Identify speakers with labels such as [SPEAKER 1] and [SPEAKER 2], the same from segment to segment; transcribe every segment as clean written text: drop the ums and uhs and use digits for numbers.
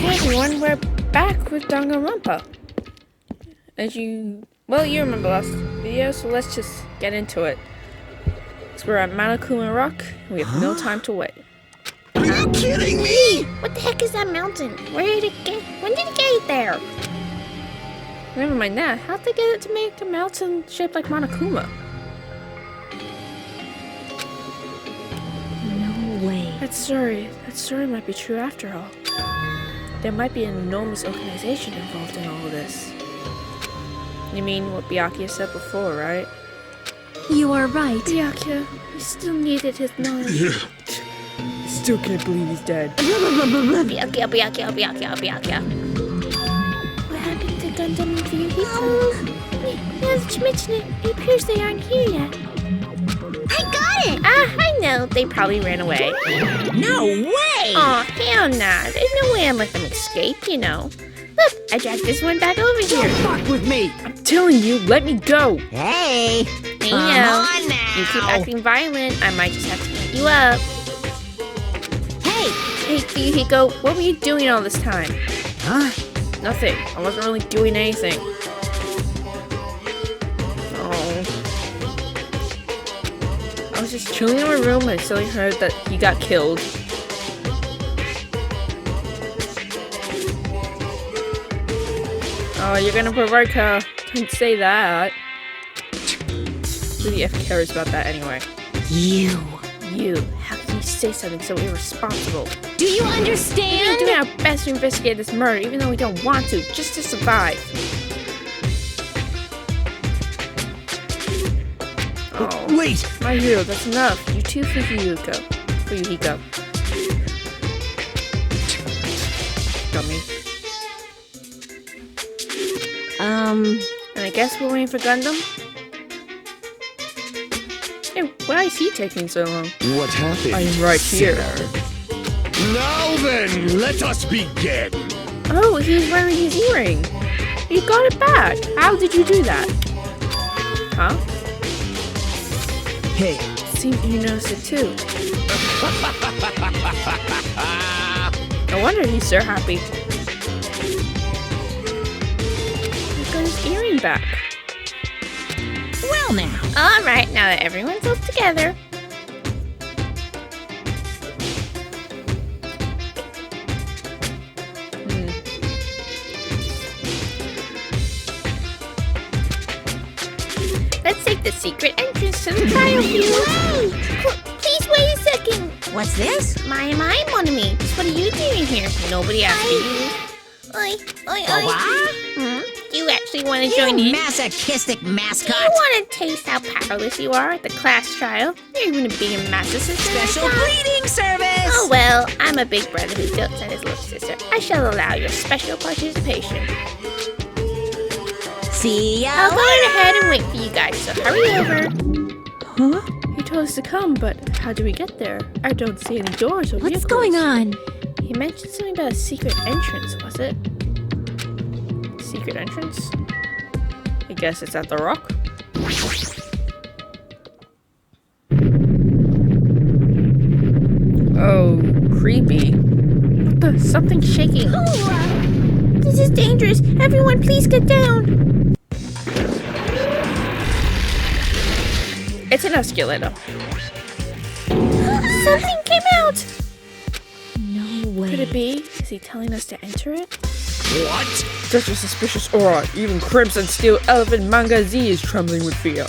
[SPEAKER 1] Okay, everyone, we're back with Danganronpa. You remember last video, so let's just get into it. So we're at Monokuma Rock, and we have no time to wait.
[SPEAKER 2] Are you kidding me?
[SPEAKER 3] What the heck is that mountain? When did it get there?
[SPEAKER 1] Never mind that. How'd they get it to make a mountain shaped like Monokuma?
[SPEAKER 3] No way.
[SPEAKER 1] That story might be true after all. There might be an enormous organization involved in all of this. You mean what Byakuya said before, right?
[SPEAKER 3] You are right.
[SPEAKER 1] Byakuya, we still needed his knowledge. I still can't believe he's dead.
[SPEAKER 3] Byakuya.
[SPEAKER 1] What happened to Gundam and Yukiko? Now that you mention it, it appears they aren't here yet.
[SPEAKER 3] I got it!
[SPEAKER 1] I know. They probably ran away.
[SPEAKER 2] No way!
[SPEAKER 1] Aw, hell nah. There's no way I'm let them escape, you know. Look, I dragged this one back over here.
[SPEAKER 2] Don't fuck with me!
[SPEAKER 1] I'm telling you, let me go.
[SPEAKER 2] Hey!
[SPEAKER 1] Hey,
[SPEAKER 2] Come on now!
[SPEAKER 1] You keep acting violent, I might just have to eat you up. Hey, Yukiko, what were you doing all this time?
[SPEAKER 2] Huh?
[SPEAKER 1] Nothing. I wasn't really doing anything. Oh. I was just chilling in my room and I suddenly heard that he got killed. Oh, you're gonna provoke her. Don't say that. Who the F cares about that anyway?
[SPEAKER 3] You.
[SPEAKER 1] You. How can you say something so irresponsible?
[SPEAKER 3] Do you
[SPEAKER 1] We're
[SPEAKER 3] understand?
[SPEAKER 1] doing our best to investigate this murder, even though we don't want to, just to survive. Oh,
[SPEAKER 2] Wait!
[SPEAKER 1] my hero, that's enough. You too, Yukiko. Dummy. And I guess we're waiting for Gundam? Hey, why is he taking so long?
[SPEAKER 4] What happened?
[SPEAKER 1] I'm right here.
[SPEAKER 4] Now then, let us begin.
[SPEAKER 1] Oh, he's wearing his earring. You got it back. How did you do that? Huh?
[SPEAKER 2] Hey,
[SPEAKER 1] Seems you noticed it too. No wonder he's so happy. He's got his earring back.
[SPEAKER 3] Well now.
[SPEAKER 1] Alright, now that everyone's all together. Let's take the secret entrance to the trial field. Please wait a second.
[SPEAKER 3] What's this?
[SPEAKER 1] My money. What are you doing here? Nobody asked you. Oi. You actually want to join
[SPEAKER 3] You
[SPEAKER 1] in?
[SPEAKER 3] masochistic
[SPEAKER 1] Do
[SPEAKER 3] mascot.
[SPEAKER 1] you want to taste how powerless you are at the class trial? You're even being a masochist.
[SPEAKER 3] Special breeding service.
[SPEAKER 1] Oh well, I'm a big brother who dotes on his little sister. I shall allow your special participation.
[SPEAKER 3] See ya
[SPEAKER 1] I'll go
[SPEAKER 3] later.
[SPEAKER 1] ahead and wait for you guys, so hurry over.
[SPEAKER 3] Huh?
[SPEAKER 1] He told us to come, but how do we get there? I don't see any doors or
[SPEAKER 3] What's
[SPEAKER 1] vehicles.
[SPEAKER 3] going on?
[SPEAKER 1] He mentioned something about a secret entrance, was it? Secret entrance? I guess it's at the rock. Oh, creepy. What the? Something's shaking. This is dangerous. Everyone, please get down. It's an escalator. Something came out.
[SPEAKER 3] No way.
[SPEAKER 1] Could it be? Is he telling us to enter it?
[SPEAKER 4] What?
[SPEAKER 1] Such a suspicious aura. Even Crimson Steel Elephant Manga Z is trembling with fear.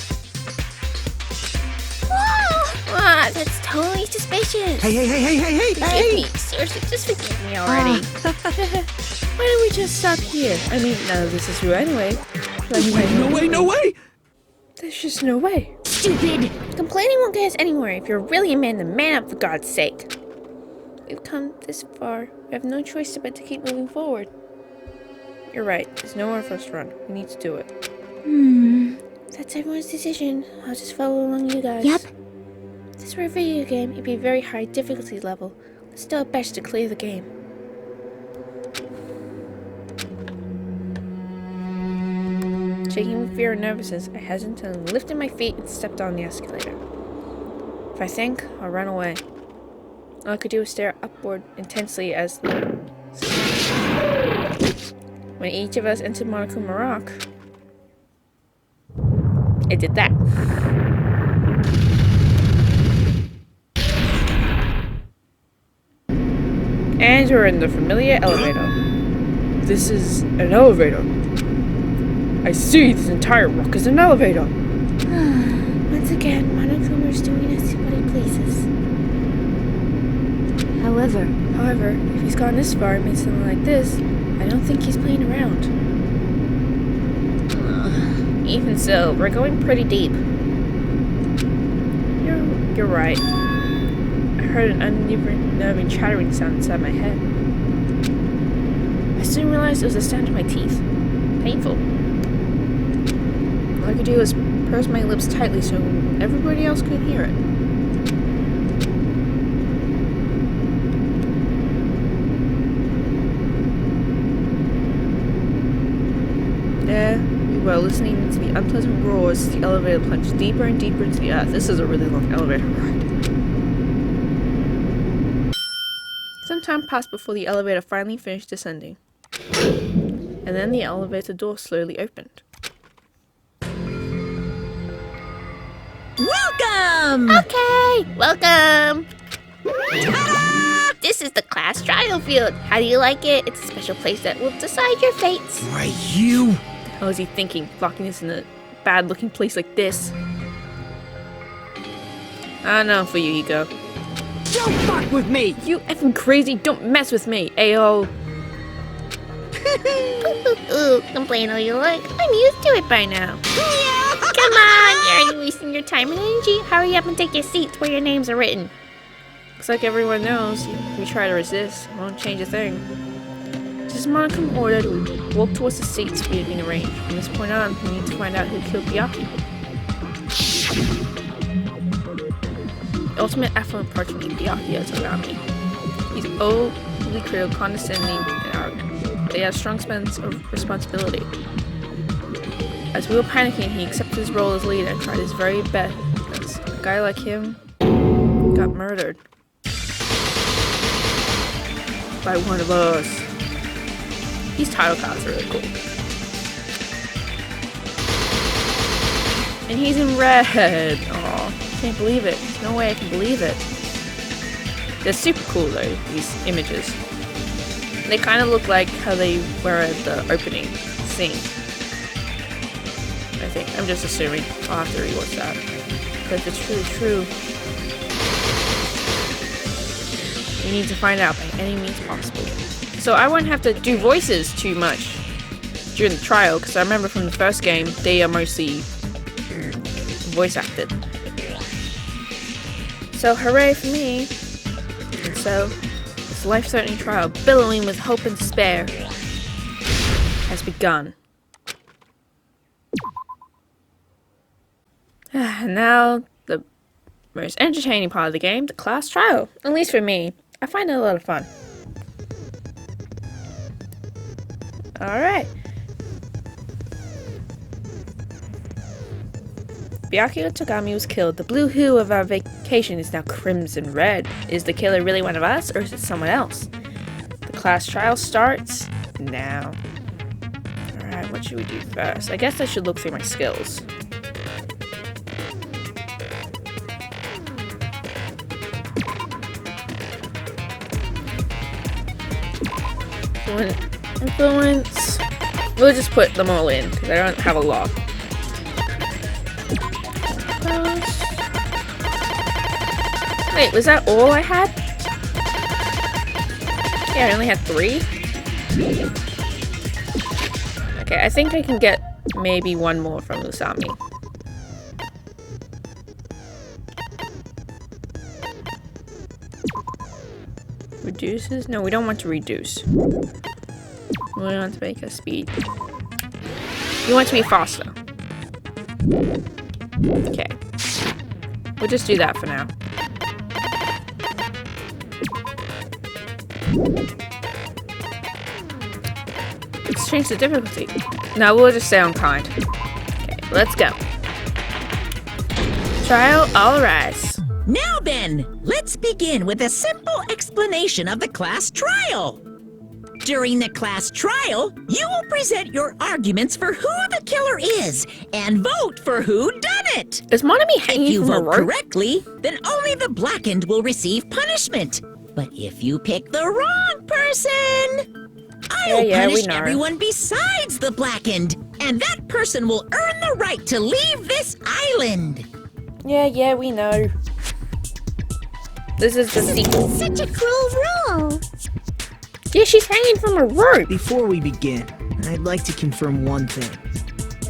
[SPEAKER 1] That's totally suspicious.
[SPEAKER 2] hey!
[SPEAKER 1] Forgive me. Seriously, just forgive me already. Why don't we just stop here? I mean, none of this is true anyway.
[SPEAKER 4] No way!
[SPEAKER 1] There's just no way.
[SPEAKER 3] Stupid.
[SPEAKER 1] Complaining won't get us anywhere. If you're really a man, then man up for God's sake. We've come this far. We have no choice but to keep moving forward. You're right. There's nowhere for us to run. We need to do it. That's everyone's decision. I'll just follow along you guys.
[SPEAKER 3] Yep.
[SPEAKER 1] If this were a video game, it'd be a very high difficulty level. Let's do our best to clear the game. Shaking with fear and nervousness, I hesitantly lifted my feet and stepped on the escalator. If I think, I'll run away. All I could do was stare upward intensely as the When each of us entered Monokuma Rock, it did that. And we're in the familiar elevator. This is an elevator. I see, this entire rock is an elevator.
[SPEAKER 3] Once again, Monokuma's doing us what he pleases.
[SPEAKER 1] However, if he's gone this far and made something like this, I don't think he's playing around. Even so, we're going pretty deep. You're right. I heard an unnerving chattering sound inside my head. I soon realized it was the sound of my teeth. Painful. All I could do was purse my lips tightly so everybody else could hear it. There we were, listening to the unpleasant roars as the elevator plunged deeper and deeper into the earth. This is a really long elevator ride. Some time passed before the elevator finally finished descending. And then the elevator door slowly opened.
[SPEAKER 2] Welcome!
[SPEAKER 3] Okay, welcome. This is the class trial field. How do you like it? It's a special place that will decide your fates.
[SPEAKER 4] Why, you?
[SPEAKER 1] How is he thinking, locking us in a bad-looking place like this? I know for you, Ego.
[SPEAKER 2] Don't fuck with me!
[SPEAKER 1] You effing crazy, don't mess with me, Ayo.
[SPEAKER 3] Ooh, complain all you like. I'm used to it by now. Come on, you're already wasting your time and energy. Hurry up and take your seats where your names are written.
[SPEAKER 1] Looks like everyone knows. If we try to resist, it won't change a thing. Just as Monokuma ordered, we walked towards the seats we had been arranged. From this point on, we need to find out who killed Byakuya. The ultimate affluent approach me, Byakuya Togami. He's overly critical, condescending, and arrogant. But he has a strong sense of responsibility. As we were panicking, he accepted his role as leader and tried his very best. A guy like him got murdered by one of us. These title cards are really cool. And he's in red. Aw, can't believe it. There's no way I can believe it. They're super cool though, these images. They kind of look like how they were at the opening scene. I think. I'm just assuming. I'll have to rewatch that. But if it's really true, we need to find out by any means possible. So I won't have to do voices too much during the trial, because I remember from the first game, they are mostly voice acted. So hooray for me. And so, this life-threatening trial, billowing with hope and despair, has begun. And now, the most entertaining part of the game, the class trial. At least for me. I find it a lot of fun. Alright. Byakuya Togami was killed. The blue hue of our vacation is now crimson red. Is the killer really one of us, or is it someone else? The class trial starts now. Alright, what should we do first? I guess I should look through my skills. Influence. We'll just put them all in because I don't have a lot. Wait, was that all I had? Yeah, I only had 3. Okay, I think I can get maybe one more from Usami. Reduces? No, we don't want to reduce. We want to make a speed. We want to be faster. Okay. We'll just do that for now. Let's change the difficulty. No, we'll just stay on kind. Okay, let's go. Trial, all rise.
[SPEAKER 2] Now then, let's begin with a simple explanation of the class trial. During the class trial, you will present your arguments for who the killer is and vote for who done it.
[SPEAKER 1] Is Monami
[SPEAKER 2] If
[SPEAKER 1] hanging
[SPEAKER 2] you
[SPEAKER 1] from a
[SPEAKER 2] vote
[SPEAKER 1] rope?
[SPEAKER 2] correctly, then only the blackened will receive punishment. But if you pick the wrong person, I'll
[SPEAKER 1] Yeah, we
[SPEAKER 2] punish
[SPEAKER 1] know.
[SPEAKER 2] everyone besides the blackened, and that person will earn the right to leave this island.
[SPEAKER 1] Yeah, we know. This is the sequel.
[SPEAKER 3] Such a cruel rule.
[SPEAKER 1] Yeah, she's hanging from a rope.
[SPEAKER 5] Before we begin, I'd like to confirm one thing.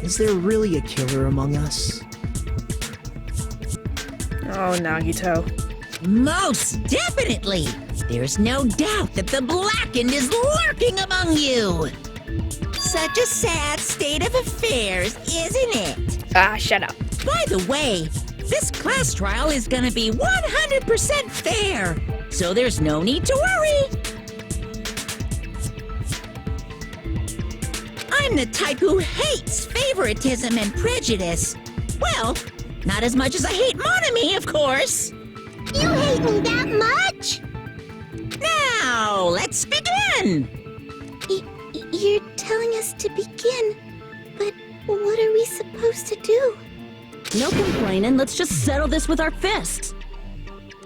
[SPEAKER 5] Is there really a killer among us?
[SPEAKER 1] Oh, Nagito.
[SPEAKER 2] Most definitely. There's no doubt that the blackened is lurking among you. Such a sad state of affairs, isn't it?
[SPEAKER 1] Ah, shut up.
[SPEAKER 2] By the way, this class trial is gonna be 100% fair, so there's no need to worry. I'm the type who hates favoritism and prejudice. Well, not as much as I hate Monami, of course.
[SPEAKER 3] You hate me that much?
[SPEAKER 2] Now, let's begin!
[SPEAKER 3] You're telling us to begin, but what are we supposed to do?
[SPEAKER 6] No complaining, let's just settle this with our fists.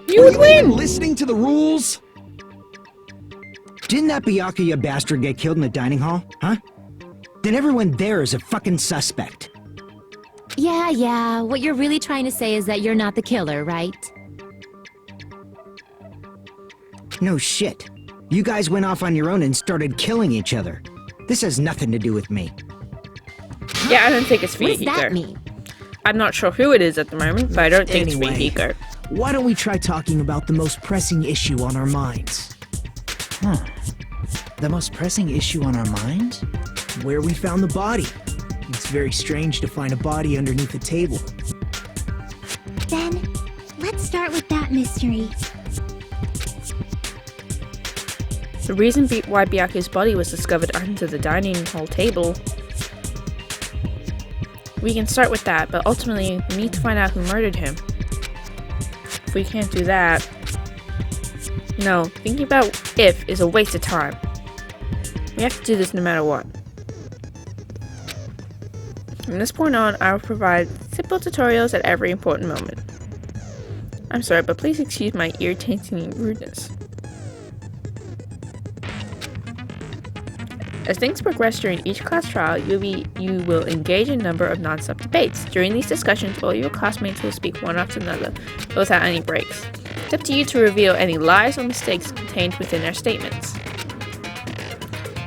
[SPEAKER 1] You would
[SPEAKER 5] Were you even
[SPEAKER 1] win.
[SPEAKER 5] listening to the rules? Didn't that byakuya bastard get killed in the dining hall, huh? Then everyone there is a fucking suspect.
[SPEAKER 6] Yeah, what you're really trying to say is that you're not the killer, right?
[SPEAKER 5] No shit. You guys went off on your own and started killing each other. This has nothing to do with me.
[SPEAKER 1] Yeah, I don't think it's
[SPEAKER 6] What does
[SPEAKER 1] Fuyahiko.
[SPEAKER 6] that mean?
[SPEAKER 1] I'm not sure who it is at the moment, but I don't think
[SPEAKER 5] Anyway.
[SPEAKER 1] it's Fuyahiko.
[SPEAKER 5] Why don't we try talking about the most pressing issue on our minds?
[SPEAKER 7] The most pressing issue on our mind?
[SPEAKER 5] Where we found the body. It's very strange to find a body underneath a table.
[SPEAKER 3] Then, let's start with that mystery.
[SPEAKER 1] The reason why Byakuya's body was discovered under the dining hall table. We can start with that, but ultimately we need to find out who murdered him. If we can't do that, no, thinking about if is a waste of time. We have to do this no matter what. From this point on, I will provide simple tutorials at every important moment. I'm sorry, but please excuse my irritating rudeness. As things progress during each class trial, you will engage in a number of non-stop debates. During these discussions, all your classmates will speak one after another, without any breaks. It's up to you to reveal any lies or mistakes contained within their statements.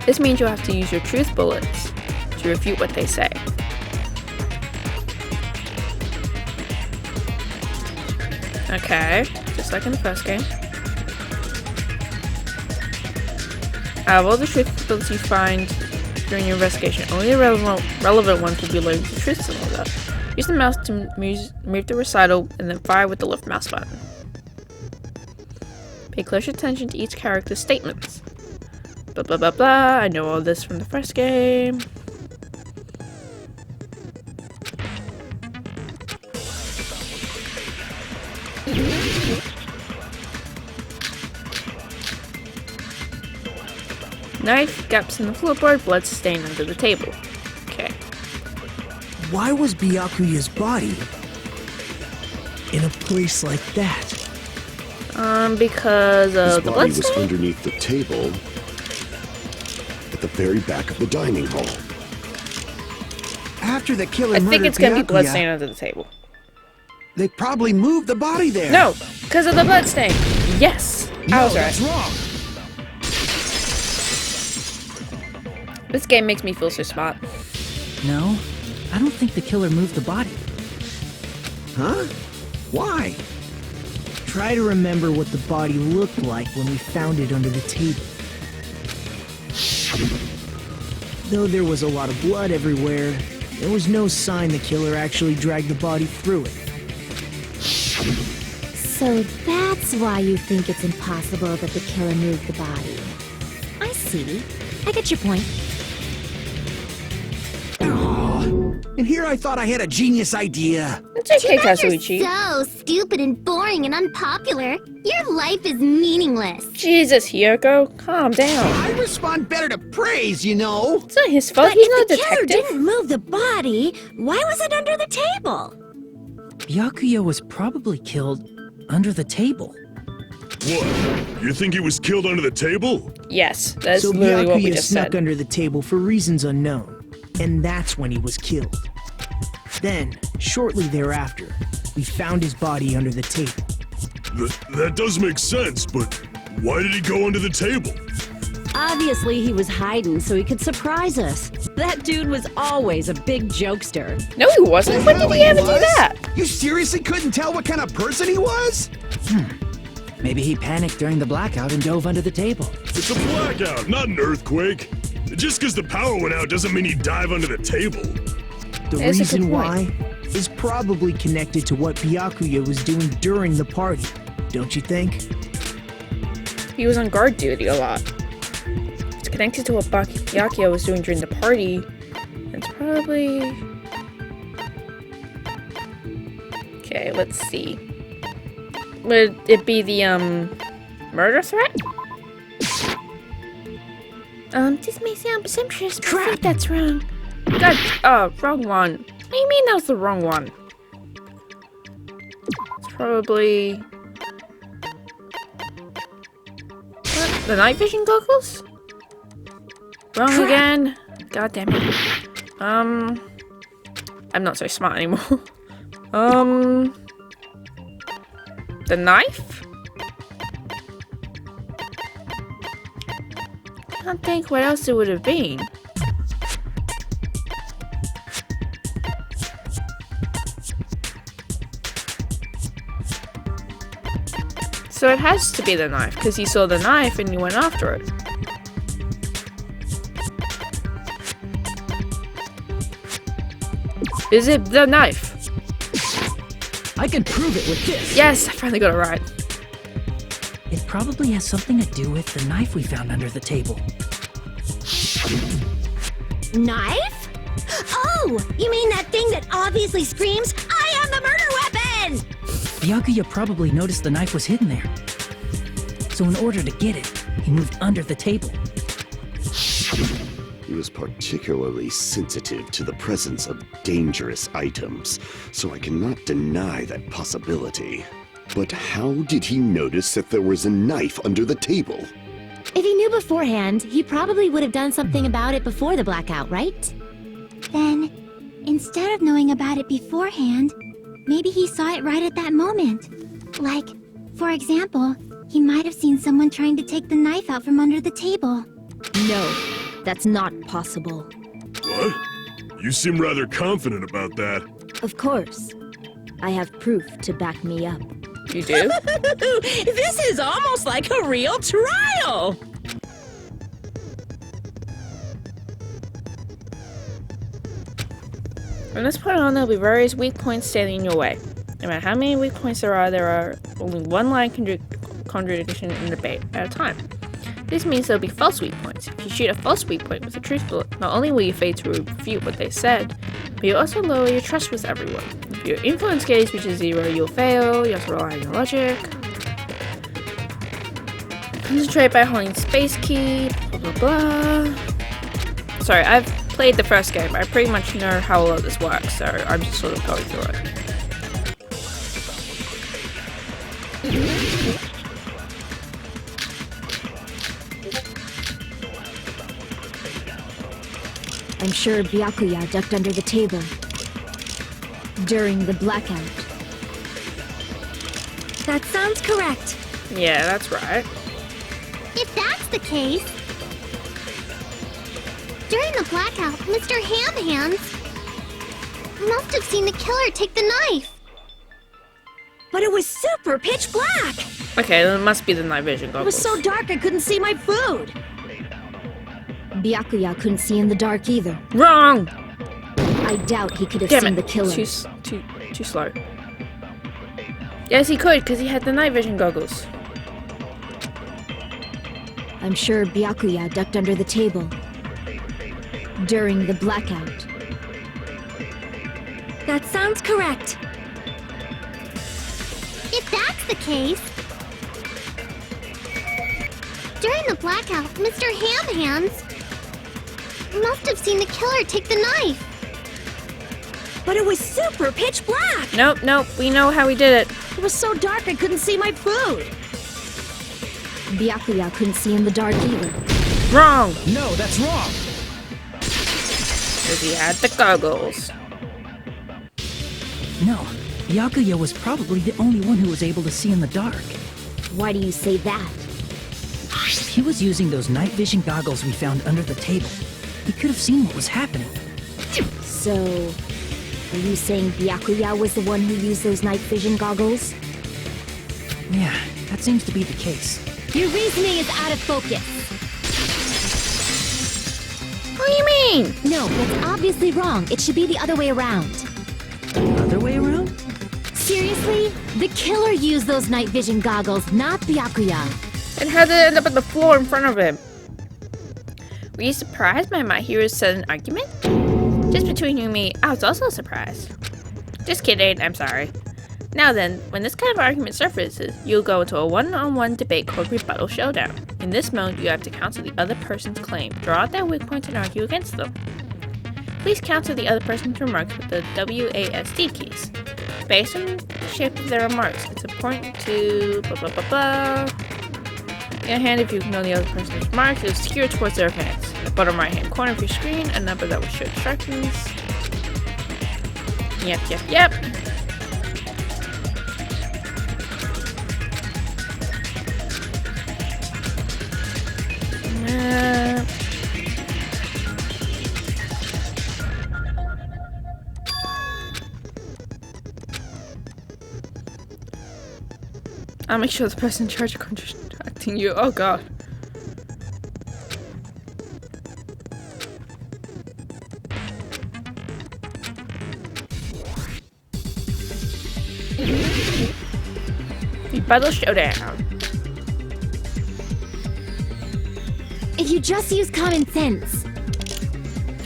[SPEAKER 1] This means you'll have to use your truth bullets to refute what they say. Okay, just like in the first game. Out of all the truth bullets you find during your investigation, only the relevant ones will be loaded to the truth cylinder. Use the mouse to move the recital and then fire with the left mouse button. Pay close attention to each character's statements. Blah blah blah blah, I know all this from the first game. Knife, gaps in the floorboard, blood stained under the table. Okay.
[SPEAKER 5] Why was Byakuya's body in a place like that?
[SPEAKER 1] Because
[SPEAKER 4] His
[SPEAKER 1] of the
[SPEAKER 4] body
[SPEAKER 1] blood
[SPEAKER 4] was
[SPEAKER 1] stain?
[SPEAKER 4] underneath the table at the very back of the dining hall.
[SPEAKER 5] After the killer
[SPEAKER 1] I think
[SPEAKER 5] murdered
[SPEAKER 1] it's gonna be blood
[SPEAKER 5] Byakuya,
[SPEAKER 1] stain under the table.
[SPEAKER 5] they probably moved the body there.
[SPEAKER 1] No, because of the blood stain. Yes, I was right.
[SPEAKER 5] that's wrong.
[SPEAKER 1] This game makes me feel so smart.
[SPEAKER 7] No, I don't think the killer moved the body.
[SPEAKER 5] Huh? Why? Try to remember what the body looked like when we found it under the table. Though there was a lot of blood everywhere, there was no sign the killer actually dragged the body through it.
[SPEAKER 6] So that's why you think it's impossible that the killer moved the body. I see. I get your point.
[SPEAKER 5] And here I thought I had a genius idea.
[SPEAKER 1] It's It's okay,
[SPEAKER 6] Too bad
[SPEAKER 1] Kazuichi.
[SPEAKER 6] you're so stupid and boring and unpopular. Your life is meaningless.
[SPEAKER 1] Jesus, Hiyoko, calm down.
[SPEAKER 5] I respond better to praise, you know.
[SPEAKER 1] It's not his fault.
[SPEAKER 2] But
[SPEAKER 1] He's
[SPEAKER 2] if
[SPEAKER 1] not a
[SPEAKER 2] the killer
[SPEAKER 1] detective.
[SPEAKER 2] didn't move the body, why was it under the table?
[SPEAKER 7] Byakuya was probably killed under the table.
[SPEAKER 4] What? You think he was killed under the table?
[SPEAKER 1] Yes, that's
[SPEAKER 5] So
[SPEAKER 1] literally what we
[SPEAKER 5] Byakuya
[SPEAKER 1] just
[SPEAKER 5] snuck
[SPEAKER 1] said.
[SPEAKER 5] under the table for reasons unknown, and that's when he was killed. Then, shortly thereafter, we found his body under the table.
[SPEAKER 4] That does make sense, but why did he go under the table?
[SPEAKER 8] Obviously, he was hiding so he could surprise us. That dude was always a big jokester.
[SPEAKER 1] No, he wasn't. When did he ever do that?
[SPEAKER 5] You seriously couldn't tell what kind of person he was?
[SPEAKER 7] Maybe he panicked during the blackout and dove under the table.
[SPEAKER 4] It's a blackout, not an earthquake. Just because the power went out doesn't mean he'd dive under the table.
[SPEAKER 5] The
[SPEAKER 1] That's a good
[SPEAKER 5] reason
[SPEAKER 1] point.
[SPEAKER 5] why is probably connected to what Byakuya was doing during the party, don't you think?
[SPEAKER 1] He was on guard duty a lot. It's connected to what Byakuya was doing during the party. It's probably... Okay, let's see. Would it be the, murder threat? This may sound presumptuous, but I think that's wrong. God, wrong one. What do you mean that was the wrong one? It's probably... What? The night vision goggles? Wrong again. God damn it. I'm not so smart anymore. The knife? Can't think what else it would have been. So it has to be the knife, because he saw the knife and he went after it. Is it the knife?
[SPEAKER 7] I can prove it with this.
[SPEAKER 1] Yes, I finally got it right.
[SPEAKER 7] It probably has something to do with the knife we found under the table.
[SPEAKER 2] Knife? Oh, you mean that thing that obviously screams, I am the murder weapon!
[SPEAKER 7] Byakuya probably noticed the knife was hidden there. So in order to get it, he moved under the table.
[SPEAKER 4] He was particularly sensitive to the presence of dangerous items, so I cannot deny that possibility. But how did he notice that there was a knife under the table?
[SPEAKER 6] If he knew beforehand, he probably would have done something about it before the blackout, right? Then, instead of knowing about it beforehand, maybe he saw it right at that moment. Like, for example, he might have seen someone trying to take the knife out from under the table.
[SPEAKER 8] No, that's not possible.
[SPEAKER 4] What? You seem rather confident about that.
[SPEAKER 8] Of course. I have proof to back me up.
[SPEAKER 1] You do?
[SPEAKER 2] This is almost like a real trial!
[SPEAKER 1] From this point on, there'll be various weak points standing in your way. No matter how many weak points there are only one line contradiction and debate at a time. This means there'll be false weak points. If you shoot a false weak point with a truth bullet, not only will you fail to refute what they said, but you'll also lower your trust with everyone. If your influence gauge reaches 0, you'll fail. You have to rely on your logic. Concentrate by holding space key, blah blah blah. Sorry, I've played the first game. I pretty much know how all of this works, so I'm just sort of going through it.
[SPEAKER 8] I'm sure Byakuya ducked under the table during the blackout.
[SPEAKER 6] That sounds correct.
[SPEAKER 1] Yeah, that's right.
[SPEAKER 6] If that's the case... During the blackout, Mr. Ham Hands must have seen the killer take the knife.
[SPEAKER 2] But it was super pitch black!
[SPEAKER 1] Okay, then it must be the night vision
[SPEAKER 2] It
[SPEAKER 1] goggles.
[SPEAKER 2] was so dark I couldn't see my food!
[SPEAKER 8] Byakuya couldn't see in the dark either.
[SPEAKER 1] Wrong!
[SPEAKER 8] I doubt he could have
[SPEAKER 1] Damn
[SPEAKER 8] seen
[SPEAKER 1] it.
[SPEAKER 8] the killer.
[SPEAKER 1] Too slow. Yes, he could, because he had the night vision goggles.
[SPEAKER 8] I'm sure Byakuya ducked under the table during the blackout.
[SPEAKER 6] That sounds correct. the case. During the blackout, Mr. Ham Hands must have seen the killer take the knife.
[SPEAKER 8] But it was super pitch black.
[SPEAKER 1] Nope, we know how he did it.
[SPEAKER 8] It was so dark I couldn't see my food. Byakuya couldn't see in the dark either.
[SPEAKER 1] Wrong!
[SPEAKER 5] No, that's wrong.
[SPEAKER 1] Because he had the goggles.
[SPEAKER 7] No, Byakuya was probably the only one who was able to see in the dark.
[SPEAKER 8] Why do you say that?
[SPEAKER 7] He was using those night vision goggles we found under the table. He could have seen what was happening.
[SPEAKER 8] So, are you saying Byakuya was the one who used those night vision goggles?
[SPEAKER 7] Yeah, that seems to be the case.
[SPEAKER 6] Your reasoning is out of focus.
[SPEAKER 1] What do you mean?
[SPEAKER 6] No, that's obviously wrong. It should be the other way around.
[SPEAKER 7] Other way around?
[SPEAKER 6] Seriously? The killer used those night vision goggles, not Byakuya.
[SPEAKER 1] And how did it end up on the floor in front of him? Were you surprised by my hero's sudden argument? Just between you and me, I was also surprised. Just kidding, I'm sorry. Now then, when this kind of argument surfaces, you'll go into a one-on-one debate called Rebuttal Showdown. In this mode, you have to counter the other person's claim, draw out their weak points, and argue against them. Please counter the other person's remarks with the WASD keys. Based on the shape of their remarks, it's important to blah blah blah blah. In a hand, if you know the other person's remarks, it is geared towards their hands. The bottom right hand corner of your screen, a number that will show instructions. Yep. I'll make sure the person in charge of contacting you. Oh god. Rebuttal Showdown.
[SPEAKER 6] If you just use common sense.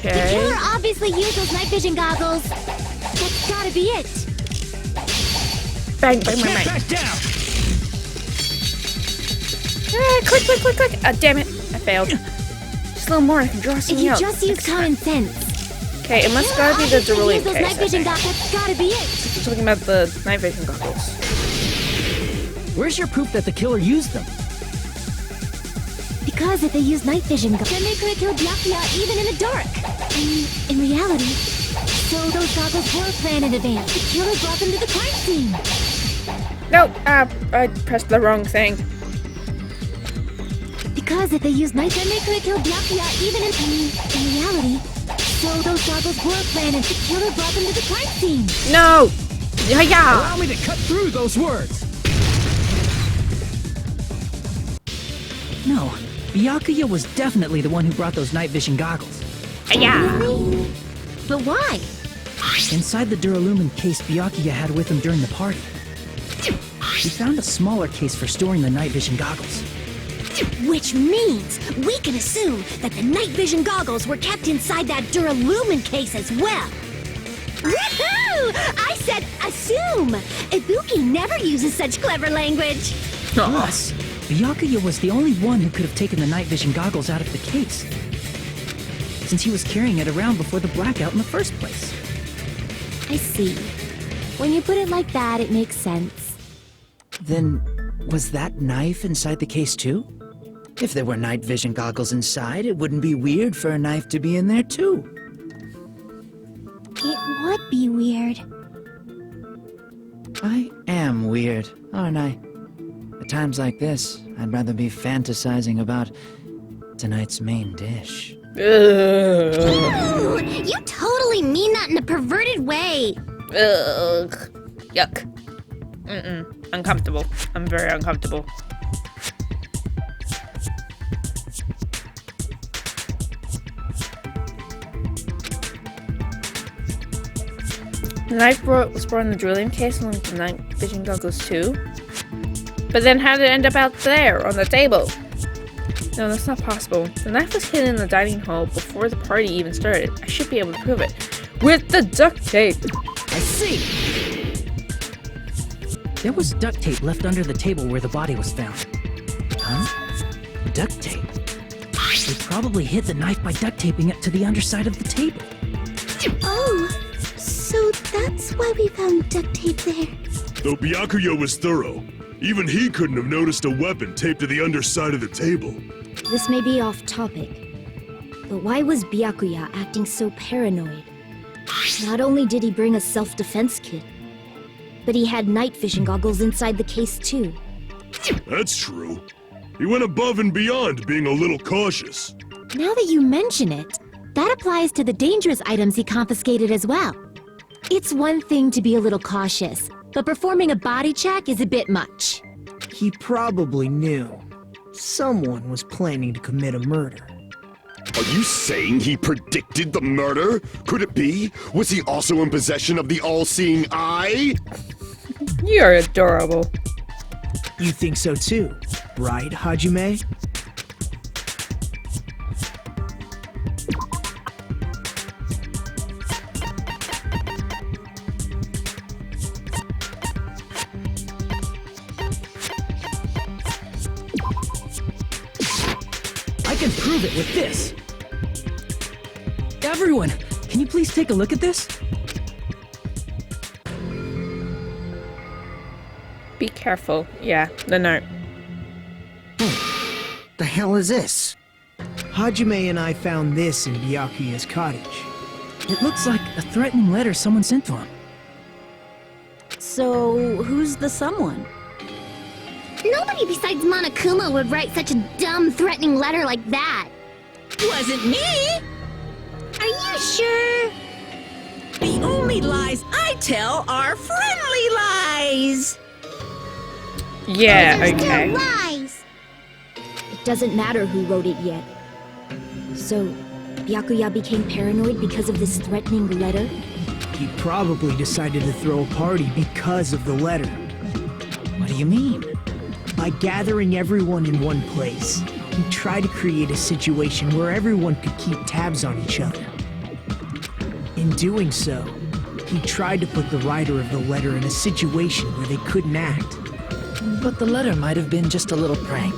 [SPEAKER 6] The
[SPEAKER 1] Okay.
[SPEAKER 6] killer obviously used those night vision goggles. That's gotta be it.
[SPEAKER 1] Bang.
[SPEAKER 5] Back down.
[SPEAKER 1] Quick. Ah, damn it. I failed. Just a little more, I can draw
[SPEAKER 6] If
[SPEAKER 1] something
[SPEAKER 6] you
[SPEAKER 1] else.
[SPEAKER 6] just use common sense.
[SPEAKER 1] Okay, it must
[SPEAKER 6] The
[SPEAKER 1] gotta
[SPEAKER 6] killer
[SPEAKER 1] be the
[SPEAKER 6] obviously
[SPEAKER 1] Cerulean
[SPEAKER 6] used those
[SPEAKER 1] case,
[SPEAKER 6] night
[SPEAKER 1] I
[SPEAKER 6] vision
[SPEAKER 1] think.
[SPEAKER 6] goggles. That's gotta be it.
[SPEAKER 1] We're talking about the night vision goggles.
[SPEAKER 7] Where's your proof that the killer used them?
[SPEAKER 6] Because if they use night vision goggles, then they could have killed Byakuya even in the dark. In reality, so those goggles were planned in advance. The killer brought them to the crime scene.
[SPEAKER 1] No, I pressed the wrong thing.
[SPEAKER 6] Because if they used night, then they could have killed Byakuya even in reality. So those goggles were planned and the killer brought them to the crime scene.
[SPEAKER 1] No! Yeah!
[SPEAKER 5] Allow me to cut through those words.
[SPEAKER 7] No, Byakuya was definitely the one who brought those night vision goggles.
[SPEAKER 1] Yeah!
[SPEAKER 6] But why?
[SPEAKER 7] Inside the Duralumin case Byakuya had with him during the party, he found a smaller case for storing the night vision goggles.
[SPEAKER 6] Which means we can assume that the night vision goggles were kept inside that Duralumin case as well. Woohoo! I said assume! Ibuki never uses such clever language.
[SPEAKER 7] Plus, Byakuya was the only one who could have taken the night vision goggles out of the case, since he was carrying it around before the blackout in the first place.
[SPEAKER 6] I see. When you put it like that, it makes sense.
[SPEAKER 5] Then, was that knife inside the case too? If there were night vision goggles inside, it wouldn't be weird for a knife to be in there too.
[SPEAKER 6] It would be weird.
[SPEAKER 5] I am weird, aren't I? At times like this, I'd rather be fantasizing about tonight's main dish.
[SPEAKER 1] Ugh.
[SPEAKER 6] Ooh, you totally mean that in a perverted way.
[SPEAKER 1] Ugh. Yuck. Uncomfortable. I'm very uncomfortable. The knife was brought in the drilling case along with the night vision goggles too. But then how did it end up out there on the table? No, that's not possible. The knife was hidden in the dining hall before the party even started. I should be able to prove it. With the duct tape!
[SPEAKER 5] I see!
[SPEAKER 7] There was duct tape left under the table where the body was found. Huh? Duct tape? They probably hid the knife by duct taping it to the underside of the table.
[SPEAKER 6] Oh, so that's why we found duct tape there.
[SPEAKER 9] Though Byakuya was thorough, even he couldn't have noticed a weapon taped to the underside of the table.
[SPEAKER 10] This may be off topic, but why was Byakuya acting so paranoid? Not only did he bring a self-defense kit, but he had night vision goggles inside the case too.
[SPEAKER 9] That's true. He went above and beyond being a little cautious.
[SPEAKER 6] Now that you mention it, that applies to the dangerous items he confiscated as well. It's one thing to be a little cautious, but performing a body check is a bit much.
[SPEAKER 5] He probably knew. Someone was planning to commit a murder.
[SPEAKER 4] Are you saying he predicted the murder? Could it be? Was he also in possession of the all-seeing eye?
[SPEAKER 1] You're adorable.
[SPEAKER 5] You think so too, right, Hajime?
[SPEAKER 7] I can prove it with this. Everyone, can you please take a look at this?
[SPEAKER 1] Be careful. Yeah, the note.
[SPEAKER 11] The hell is this?
[SPEAKER 5] Hajime and I found this in Byakuya's cottage.
[SPEAKER 7] It looks like a threatening letter someone sent to him.
[SPEAKER 8] So, who's the someone?
[SPEAKER 6] Nobody besides Monokuma would write such a dumb, threatening letter like that.
[SPEAKER 2] Wasn't me!
[SPEAKER 6] Are you sure?
[SPEAKER 2] The only lies I tell are friendly lies!
[SPEAKER 1] Yeah,
[SPEAKER 6] Those are
[SPEAKER 1] okay.
[SPEAKER 6] still lies.
[SPEAKER 10] It doesn't matter who wrote it yet. So, Byakuya became paranoid because of this threatening letter?
[SPEAKER 5] He probably decided to throw a party because of the letter.
[SPEAKER 7] What do you mean?
[SPEAKER 5] By gathering everyone in one place, he tried to create a situation where everyone could keep tabs on each other. In doing so, he tried to put the writer of the letter in a situation where they couldn't act.
[SPEAKER 7] But the letter might have been just a little prank.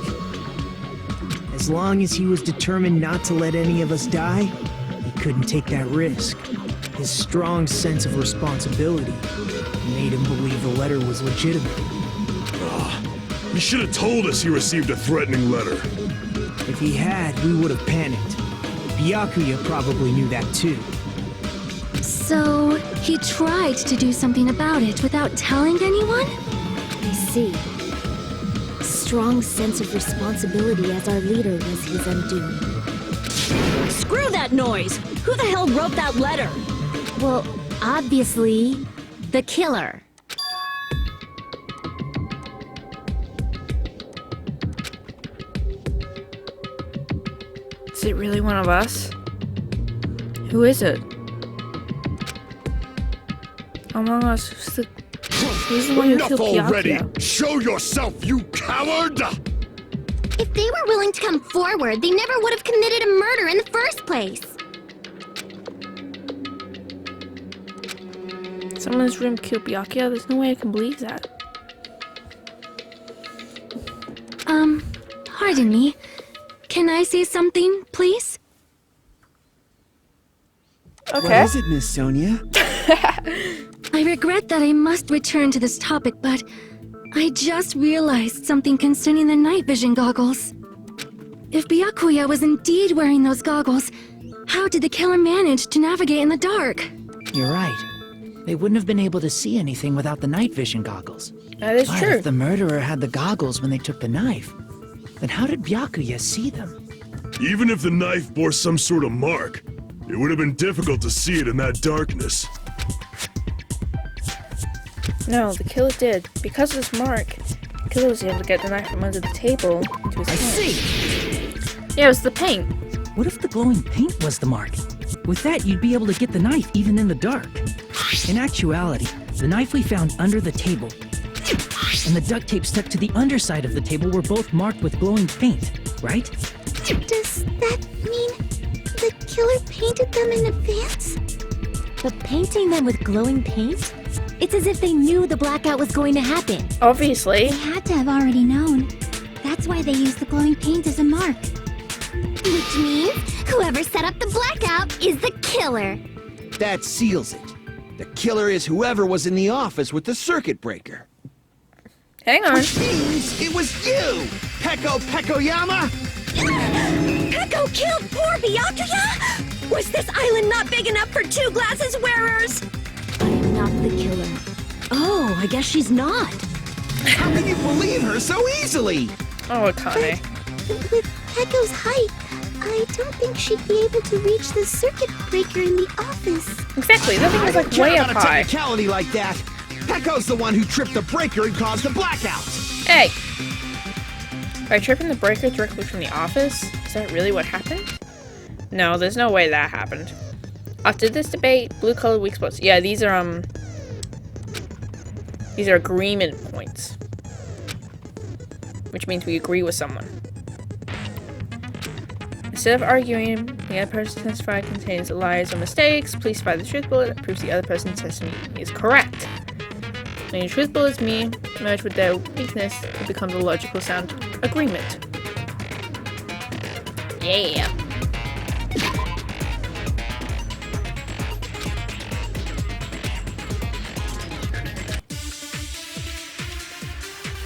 [SPEAKER 5] As long as he was determined not to let any of us die, he couldn't take that risk. His strong sense of responsibility made him believe the letter was legitimate.
[SPEAKER 9] He should have told us he received a threatening letter.
[SPEAKER 5] If he had, we would have panicked. Byakuya probably knew that too.
[SPEAKER 6] So, he tried to do something about it without telling anyone?
[SPEAKER 10] I see. Strong sense of responsibility as our leader was his undoing.
[SPEAKER 8] Screw that noise! Who the hell wrote that letter?
[SPEAKER 6] Well, obviously, the killer.
[SPEAKER 1] Is it really one of us? Who is it? Among us, who's the one who
[SPEAKER 4] Enough
[SPEAKER 1] killed
[SPEAKER 4] already!
[SPEAKER 1] Byakuya?
[SPEAKER 4] Show yourself, you coward!
[SPEAKER 6] If they were willing to come forward, they never would have committed a murder in the first place.
[SPEAKER 1] Someone in this room killed Byakuya? There's no way I can believe that.
[SPEAKER 6] Pardon me. Can I say something, please?
[SPEAKER 11] What
[SPEAKER 1] Okay.
[SPEAKER 11] is it, Miss Sonia?
[SPEAKER 6] I regret that I must return to this topic, but I just realized something concerning the night vision goggles. If Byakuya was indeed wearing those goggles, how did the killer manage to navigate in the dark?
[SPEAKER 7] You're right. They wouldn't have been able to see anything without the night vision goggles.
[SPEAKER 1] That is
[SPEAKER 7] But
[SPEAKER 1] true.
[SPEAKER 7] if the murderer had the goggles when they took the knife, then how did Byakuya see them?
[SPEAKER 9] Even if the knife bore some sort of mark, it would have been difficult to see it in that darkness.
[SPEAKER 1] No, the killer did. Because of this mark, the killer was able to get the knife from under the table into his
[SPEAKER 7] I
[SPEAKER 1] hand.
[SPEAKER 7] see!
[SPEAKER 1] Yeah, it was the paint.
[SPEAKER 7] What if the glowing paint was the mark? With that, you'd be able to get the knife even in the dark. In actuality, the knife we found under the table and the duct tape stuck to the underside of the table were both marked with glowing paint, right?
[SPEAKER 6] Does that mean the killer painted them in advance?
[SPEAKER 10] But painting them with glowing paint?
[SPEAKER 6] It's as if they knew the blackout was going to happen.
[SPEAKER 1] Obviously.
[SPEAKER 6] They had to have already known. That's why they used the glowing paint as a mark. Which means whoever set up the blackout is the killer.
[SPEAKER 11] That seals it. The killer is whoever was in the office with the circuit breaker.
[SPEAKER 1] Hang on.
[SPEAKER 11] Which means it was you, Peko Pekoyama!
[SPEAKER 2] Peko killed poor Byakuya? Was this island not big enough for 2 glasses wearers?
[SPEAKER 10] I'm not the killer. Oh, I guess she's not.
[SPEAKER 11] How can you believe her so easily?
[SPEAKER 1] Oh, Akane.
[SPEAKER 6] With Peko's height, I don't think she'd be able to reach the circuit breaker in the office.
[SPEAKER 1] Exactly. That thing was like
[SPEAKER 11] Care
[SPEAKER 1] way up
[SPEAKER 11] about a
[SPEAKER 1] high.
[SPEAKER 11] technicality like that. Peko's the one who tripped the breaker and caused the blackout.
[SPEAKER 1] Hey! By tripping the breaker directly from the office? Is that really what happened? No, there's no way that happened. After this debate, blue-colored weak spots. Yeah, these are agreement points. Which means we agree with someone. Instead of arguing, the other person testified contains lies or mistakes. Please find the truth bullet that proves the other person's testimony is correct. When your truth bullets me merge with their weakness, it becomes a logical sound agreement. Yeah.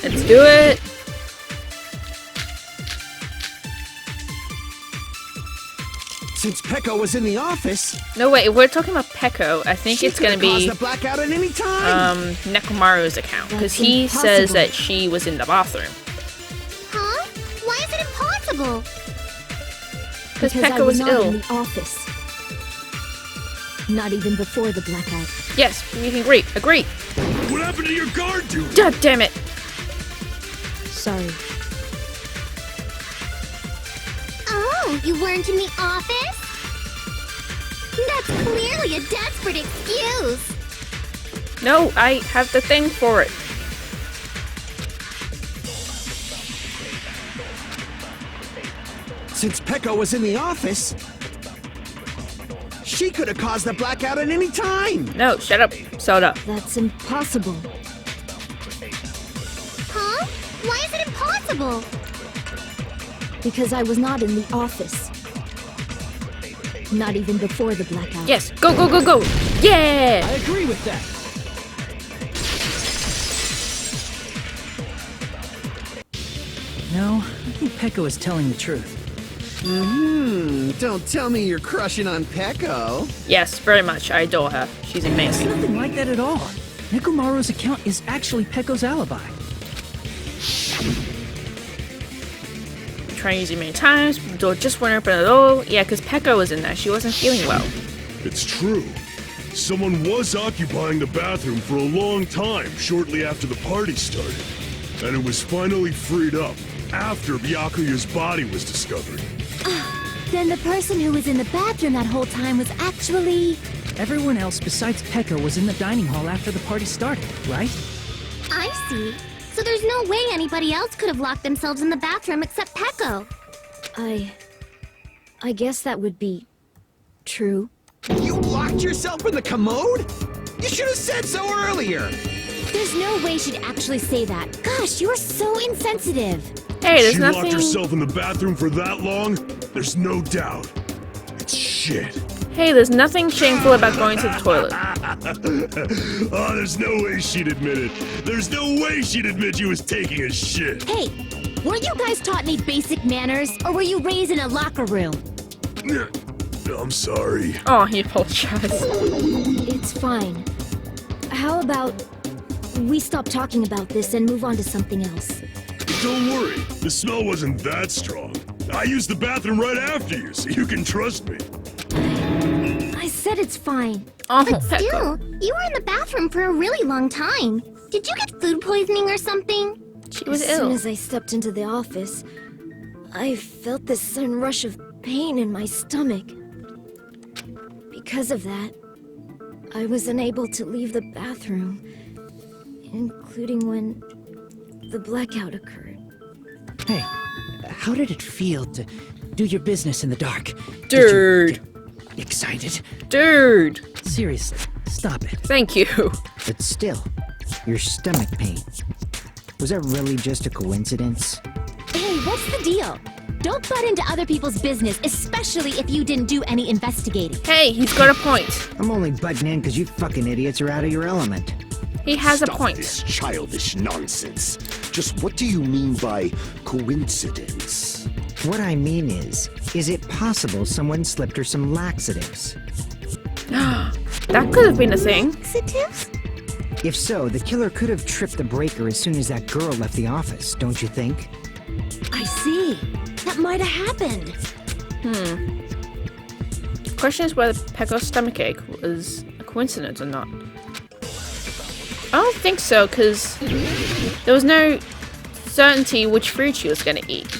[SPEAKER 1] Let's do it.
[SPEAKER 11] Since Peko was in the office,
[SPEAKER 1] No, wait, if we're talking about Peko, I think
[SPEAKER 11] she
[SPEAKER 1] it's gonna
[SPEAKER 11] could've caused
[SPEAKER 1] be
[SPEAKER 11] the blackout at any time.
[SPEAKER 1] Nekomaru's account, because
[SPEAKER 10] That's
[SPEAKER 1] he says
[SPEAKER 10] impossible.
[SPEAKER 1] that she was in the bathroom.
[SPEAKER 6] Huh? Why is it impossible?
[SPEAKER 1] Because
[SPEAKER 10] Because I
[SPEAKER 1] Peko
[SPEAKER 10] was
[SPEAKER 1] was
[SPEAKER 10] not
[SPEAKER 1] ill.
[SPEAKER 10] in the office. Not even before the blackout.
[SPEAKER 1] Yes, we can agree. Agree.
[SPEAKER 9] What happened to your guard duty?
[SPEAKER 1] God damn it.
[SPEAKER 10] Sorry.
[SPEAKER 6] Oh, you weren't in the office? That's clearly a desperate excuse.
[SPEAKER 1] No, I have the thing for it.
[SPEAKER 11] Since Peko was in the office, she could have caused the blackout at any time.
[SPEAKER 1] No, shut up, Soda.
[SPEAKER 10] That's impossible.
[SPEAKER 6] Huh? Why is it impossible?
[SPEAKER 10] Because I was not in the office. Not even before the blackout.
[SPEAKER 1] Yes, go, go, go, go. Yeah.
[SPEAKER 7] I agree with that. No, I think Peko is telling the truth.
[SPEAKER 11] Don't tell me you're crushing on Peko.
[SPEAKER 1] Yes, very much. I adore her. She's
[SPEAKER 7] It's
[SPEAKER 1] amazing.
[SPEAKER 7] nothing like that at all. Nekomaru's account is actually Peko's alibi.
[SPEAKER 1] We tried using many times, but the door just wouldn't open at all. Yeah, because Peko was in there. She wasn't feeling well.
[SPEAKER 9] It's true. Someone was occupying the bathroom for a long time shortly after the party started. And it was finally freed up after Byakuya's body was discovered.
[SPEAKER 6] Then the person who was in the bathroom that whole time was actually...
[SPEAKER 7] Everyone else besides Peko was in the dining hall after the party started, right?
[SPEAKER 6] I see. So there's no way anybody else could have locked themselves in the bathroom except Peko.
[SPEAKER 10] I guess that would be true.
[SPEAKER 11] You locked yourself in the commode? You should have said so earlier.
[SPEAKER 6] There's no way she'd actually say that. Gosh, you're so insensitive.
[SPEAKER 1] Hey, there's
[SPEAKER 9] She
[SPEAKER 1] nothing.
[SPEAKER 9] locked herself in the bathroom for that long? There's no doubt. It's shit.
[SPEAKER 1] Hey, there's nothing shameful about going to the toilet.
[SPEAKER 9] Oh, there's no way she'd admit it. There's no way she'd admit she was taking a shit.
[SPEAKER 6] Hey, weren't you guys taught any basic manners, or were you raised in a locker room?
[SPEAKER 9] I'm sorry.
[SPEAKER 1] Oh, he apologized.
[SPEAKER 10] It's fine. How about we stop talking about this and move on to something else?
[SPEAKER 9] Don't worry, the smell wasn't that strong. I used the bathroom right after you, so you can trust me.
[SPEAKER 10] I said it's fine.
[SPEAKER 1] Oh,
[SPEAKER 6] But
[SPEAKER 1] Peko.
[SPEAKER 6] still, you were in the bathroom for a really long time. Did you get food poisoning or something?
[SPEAKER 1] She was
[SPEAKER 10] As soon
[SPEAKER 1] ill.
[SPEAKER 10] as I stepped into the office, I felt this sudden rush of pain in my stomach. Because of that, I was unable to leave the bathroom, including when the blackout occurred.
[SPEAKER 7] Hey, how did it feel to do your business in the dark?
[SPEAKER 1] Dude.
[SPEAKER 7] Excited?
[SPEAKER 1] Dude.
[SPEAKER 7] Seriously, Stop it.
[SPEAKER 1] Thank you.
[SPEAKER 5] But still, your stomach pain. Was that really just a coincidence?
[SPEAKER 6] Hey, what's the deal? Don't butt into other people's business, especially if you didn't do any investigating.
[SPEAKER 1] Hey, he's got a point.
[SPEAKER 5] I'm only butting in because you fucking idiots are out of your element.
[SPEAKER 1] He has a
[SPEAKER 4] Stop
[SPEAKER 1] point.
[SPEAKER 4] this childish nonsense. Just what do you mean by coincidence?
[SPEAKER 5] What I mean is it possible someone slipped her some laxatives?
[SPEAKER 1] That could have been a thing.
[SPEAKER 6] Laxatives?
[SPEAKER 5] If so, the killer could have tripped the breaker as soon as that girl left the office, don't you think?
[SPEAKER 10] I see. That might have happened.
[SPEAKER 1] Question is whether Pecco's stomachache was a coincidence or not. I don't think so, because there was no certainty which fruit she was going to eat.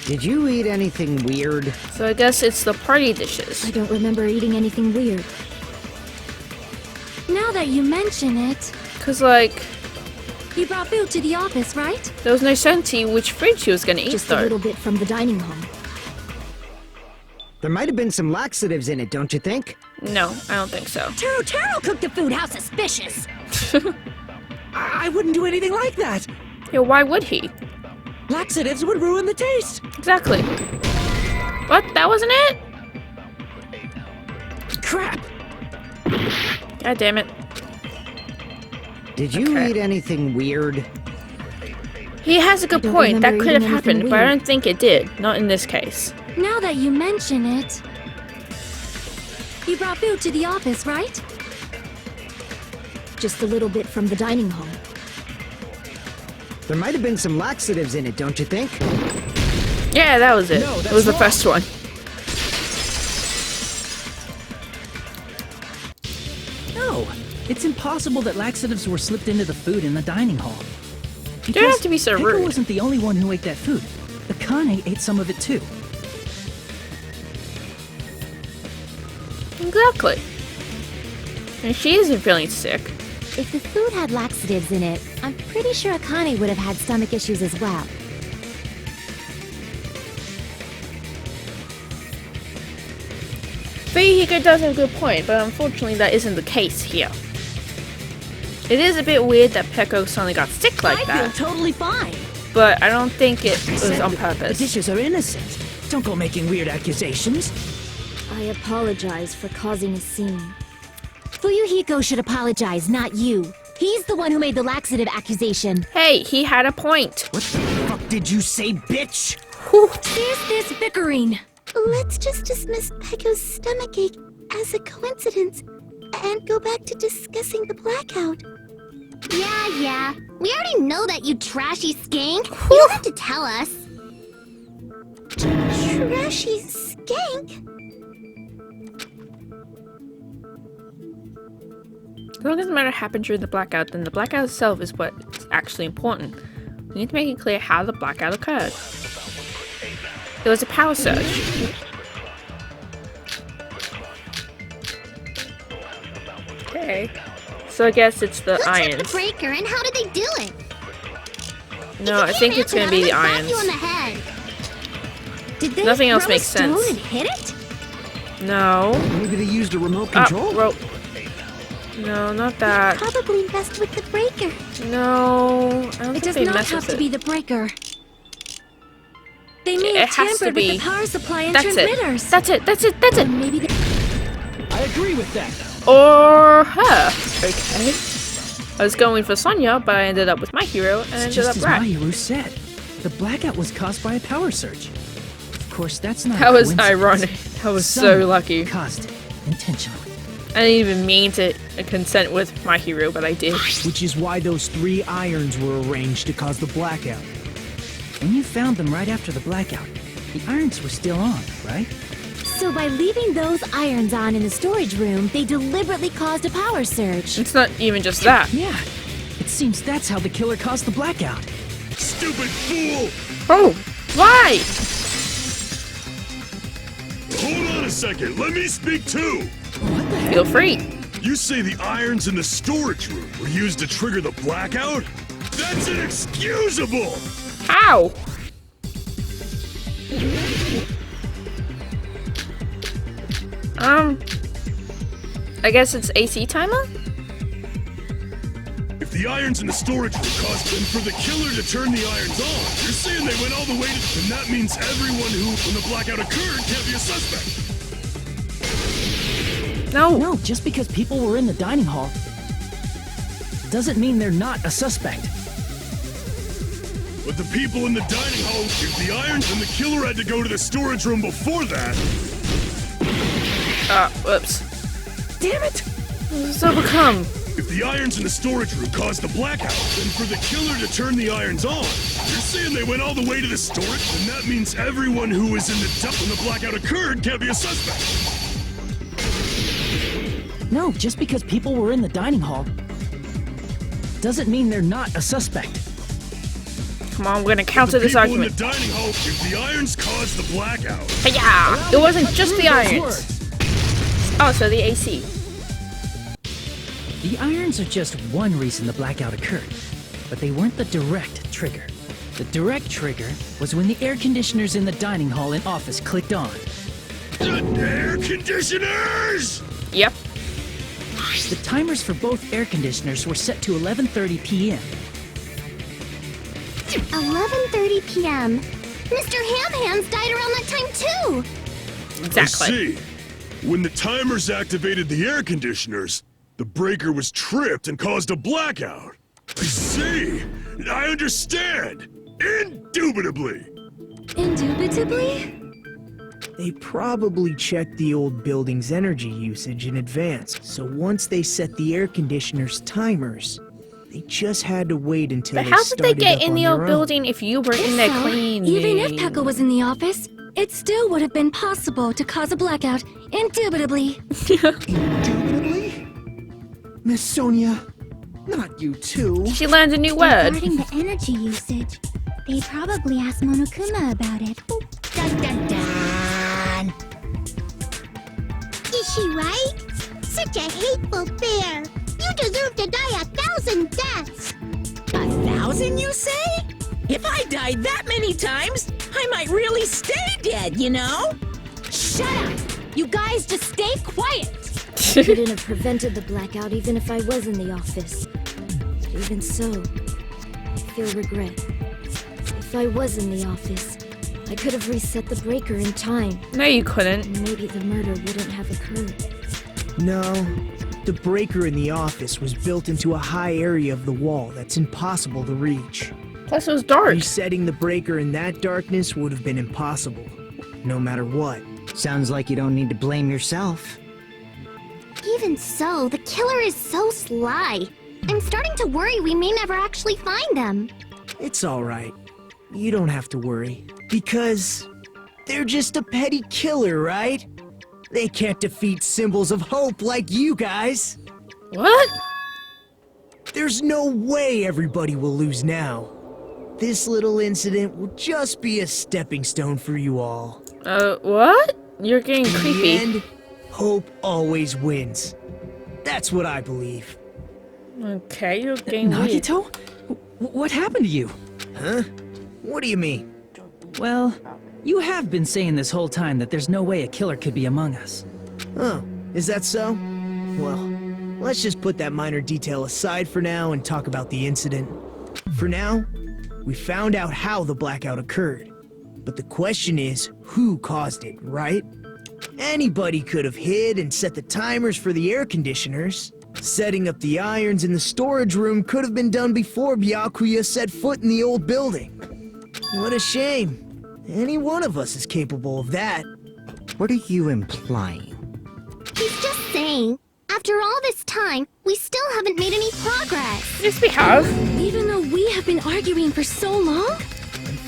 [SPEAKER 5] Did you eat anything weird?
[SPEAKER 1] So I guess it's the party dishes.
[SPEAKER 10] I don't remember eating anything weird.
[SPEAKER 6] Now that you mention it,
[SPEAKER 1] Because, like,
[SPEAKER 6] you brought food to the office, right?
[SPEAKER 1] there was no certainty which fruit she was going to eat,
[SPEAKER 10] Just a
[SPEAKER 1] though.
[SPEAKER 10] little bit from the dining hall.
[SPEAKER 5] There might have been some laxatives in it, don't you think?
[SPEAKER 1] No, I don't think so.
[SPEAKER 6] Taro cooked the food. How suspicious!
[SPEAKER 7] I wouldn't do anything like that.
[SPEAKER 1] Yeah, why would he?
[SPEAKER 7] Laxatives would ruin the taste.
[SPEAKER 1] Exactly. What? That wasn't it?
[SPEAKER 7] Crap.
[SPEAKER 1] God damn it.
[SPEAKER 5] Did you
[SPEAKER 1] Okay.
[SPEAKER 5] eat anything weird?
[SPEAKER 1] He has a good
[SPEAKER 10] don't
[SPEAKER 1] point. That
[SPEAKER 10] remember
[SPEAKER 1] could have
[SPEAKER 10] eating anything
[SPEAKER 1] happened, but I
[SPEAKER 10] weird.
[SPEAKER 1] don't think it did. Not in this case.
[SPEAKER 6] Now that you mention it, you brought food to the office, right?
[SPEAKER 10] Just a little bit from the dining hall.
[SPEAKER 5] There might have been some laxatives in it, don't you think?
[SPEAKER 1] Yeah, that was it.
[SPEAKER 7] No,
[SPEAKER 1] It was the
[SPEAKER 7] that's
[SPEAKER 1] first one.
[SPEAKER 7] No, it's impossible that laxatives were slipped into the food in the dining hall.
[SPEAKER 1] You don't have to be so
[SPEAKER 7] Pekka
[SPEAKER 1] rude.
[SPEAKER 7] wasn't the only one who ate that food. Akane ate some of it too.
[SPEAKER 1] Exactly. And she isn't feeling sick.
[SPEAKER 6] If the food had laxatives in it, I'm pretty sure Akane would have had stomach issues as well.
[SPEAKER 1] Fuyuhiko does have a good point, but unfortunately that isn't the case here. It is a bit weird that Pecco suddenly got sick like
[SPEAKER 8] I
[SPEAKER 1] that,
[SPEAKER 8] feel totally fine.
[SPEAKER 1] but I don't think it was on
[SPEAKER 7] The
[SPEAKER 1] purpose.
[SPEAKER 7] dishes are innocent. Don't go making weird accusations.
[SPEAKER 10] I apologize for causing a scene.
[SPEAKER 6] Fuyuhiko should apologize, not you. He's the one who made the laxative accusation.
[SPEAKER 1] Hey, he had a point.
[SPEAKER 5] What the fuck did you say, bitch?
[SPEAKER 6] Here's this bickering.
[SPEAKER 3] Let's just dismiss Pecco's stomachache as a coincidence and go back to discussing the blackout.
[SPEAKER 6] Yeah. We already know that, you trashy skank. You don't have to tell us.
[SPEAKER 3] Trashy skank?
[SPEAKER 1] As long as the matter happened during the blackout, then the blackout itself is what's actually important. We need to make it clear how the blackout occurred. There was a power surge. Okay. So I guess it's the irons.
[SPEAKER 6] breaker, and how did they do it?
[SPEAKER 1] No, I think it's gonna be the irons.
[SPEAKER 6] You on the head. Did they
[SPEAKER 1] Nothing else
[SPEAKER 6] throw
[SPEAKER 1] makes
[SPEAKER 6] a stone
[SPEAKER 1] sense.
[SPEAKER 6] and hit it?
[SPEAKER 1] No.
[SPEAKER 5] Maybe they used a remote
[SPEAKER 1] Ah,
[SPEAKER 5] control?
[SPEAKER 1] rope. No, not that.
[SPEAKER 3] Probably messed with the breaker.
[SPEAKER 1] No, I don't
[SPEAKER 6] It
[SPEAKER 1] think
[SPEAKER 6] does
[SPEAKER 1] they
[SPEAKER 6] not
[SPEAKER 1] messed
[SPEAKER 6] have
[SPEAKER 1] with
[SPEAKER 6] to
[SPEAKER 1] it.
[SPEAKER 6] be the breaker. They may
[SPEAKER 1] It
[SPEAKER 6] have
[SPEAKER 1] has to
[SPEAKER 6] tampered with
[SPEAKER 1] be.
[SPEAKER 6] the power supply and
[SPEAKER 1] That's
[SPEAKER 6] transmitters.
[SPEAKER 1] it. That's it. That's it. That's it.
[SPEAKER 6] Maybe they...
[SPEAKER 7] I agree with that.
[SPEAKER 1] Or her. Okay. I was going for Sonya, but I ended up with my hero and
[SPEAKER 7] It's
[SPEAKER 1] ended
[SPEAKER 7] just
[SPEAKER 1] up
[SPEAKER 7] as
[SPEAKER 1] Rat.
[SPEAKER 7] Mahiru said. The blackout was caused by a power surge. Of course, that's not
[SPEAKER 1] That
[SPEAKER 7] a
[SPEAKER 1] was
[SPEAKER 7] coincidence.
[SPEAKER 1] ironic. That was so
[SPEAKER 7] Someone
[SPEAKER 1] lucky.
[SPEAKER 7] caused it intentionally.
[SPEAKER 1] I didn't even mean to consent with my hero, but I did.
[SPEAKER 5] Which is why those 3 irons were arranged to cause the blackout.
[SPEAKER 7] When you found them right after the blackout, the irons were still on, right?
[SPEAKER 6] So by leaving those irons on in the storage room, they deliberately caused a power surge.
[SPEAKER 1] It's not even just that.
[SPEAKER 7] Yeah. It seems that's how the killer caused the blackout.
[SPEAKER 9] Stupid fool!
[SPEAKER 1] Oh, why?
[SPEAKER 9] Hold on a second, let me speak too!
[SPEAKER 7] What the heck?
[SPEAKER 1] Feel free.
[SPEAKER 9] You say the irons in the storage room were used to trigger the blackout? That's inexcusable!
[SPEAKER 1] How? I guess it's AC timer?
[SPEAKER 9] If the irons in the storage room caused them for the killer to turn the irons on, you're saying they went all the way to... And that means everyone who, when the blackout occurred, can't be a suspect.
[SPEAKER 1] No.
[SPEAKER 7] No, just because people were in the dining hall doesn't mean they're not a suspect.
[SPEAKER 9] But the people in the dining hall, if the irons and the killer had to go to the storage room before that...
[SPEAKER 1] Whoops.
[SPEAKER 7] Damn it!
[SPEAKER 1] So become.
[SPEAKER 9] If the irons in the storage room caused the blackout, then for the killer to turn the irons on, you're saying they went all the way to the storage? And that means everyone who was in the dump when the blackout occurred can't be a suspect.
[SPEAKER 7] No, just because people were in the dining hall doesn't mean they're not a suspect.
[SPEAKER 1] Come on, we're gonna counter this argument.
[SPEAKER 9] In the dining hall, if the irons caused the blackout.
[SPEAKER 1] Yeah, it wasn't just the irons. Oh, so the AC.
[SPEAKER 7] The irons are just one reason the blackout occurred, but they weren't the direct trigger. The direct trigger was when the air conditioners in the dining hall and office clicked on.
[SPEAKER 9] The air conditioners!
[SPEAKER 1] Yep.
[SPEAKER 7] The timers for both air conditioners were set to 11:30 p.m.
[SPEAKER 6] 11:30 p.m. Mr. Ham-Hands died around that time too!
[SPEAKER 1] Exactly.
[SPEAKER 9] I see. When the timers activated the air conditioners, the breaker was tripped and caused a blackout. I see. I understand. Indubitably.
[SPEAKER 6] Indubitably?
[SPEAKER 5] They probably checked the old building's energy usage in advance, so once they set the air conditioner's timers, they just had to wait until
[SPEAKER 1] But
[SPEAKER 5] they
[SPEAKER 1] how did
[SPEAKER 5] started
[SPEAKER 1] they get
[SPEAKER 5] up
[SPEAKER 1] in
[SPEAKER 5] on
[SPEAKER 1] the old
[SPEAKER 5] their own.
[SPEAKER 1] building if you were in there cleaning?
[SPEAKER 6] Even if Pekka was in the office, it still would have been possible to cause a blackout. Indubitably.
[SPEAKER 11] Indubitably? Miss Sonia, not you too.
[SPEAKER 1] She learned a new word.
[SPEAKER 6] Regarding the energy usage, they probably asked Monokuma about it.
[SPEAKER 2] Dun dun dun!
[SPEAKER 6] Is she right? Such a hateful bear! You deserve to die 1,000 deaths!
[SPEAKER 2] 1,000, you say? If I died that many times, I might really stay dead, you know?
[SPEAKER 10] Shut up! You guys just stay quiet! I couldn't have prevented the blackout even if I was in the office. But even so, I feel regret. If I was in the office, I could have reset the breaker in time.
[SPEAKER 1] No, you couldn't.
[SPEAKER 10] And maybe the murder wouldn't have occurred.
[SPEAKER 5] No, the breaker in the office was built into a high area of the wall that's impossible to reach.
[SPEAKER 1] Plus, it was dark.
[SPEAKER 5] Resetting the breaker in that darkness would have been impossible, no matter what.
[SPEAKER 12] Sounds like you don't need to blame yourself.
[SPEAKER 6] Even so, the killer is so sly. I'm starting to worry we may never actually find them.
[SPEAKER 5] It's alright. You don't have to worry. Because they're just a petty killer, right? They can't defeat symbols of hope like you guys.
[SPEAKER 1] What?
[SPEAKER 5] There's no way everybody will lose now. This little incident will just be a stepping stone for you all.
[SPEAKER 1] What? You're getting creepy.
[SPEAKER 5] In the end, hope always wins. That's what I believe.
[SPEAKER 1] Okay, you're getting weird.
[SPEAKER 7] Nagito? What happened to you?
[SPEAKER 5] Huh? What do you mean?
[SPEAKER 7] Well, you have been saying this whole time that there's no way a killer could be among us.
[SPEAKER 5] Oh, is that so? Well, let's just put that minor detail aside for now and talk about the incident. For now, we found out how the blackout occurred. But the question is, who caused it, right? Anybody could have hid and set the timers for the air conditioners. Setting up the irons in the storage room could have been done before Byakuya set foot in the old building. What a shame. Any one of us is capable of that.
[SPEAKER 12] What are you implying?
[SPEAKER 6] He's just saying, after all this time, we still haven't made any progress.
[SPEAKER 1] Yes, we have.
[SPEAKER 6] Even though we have been arguing for so long?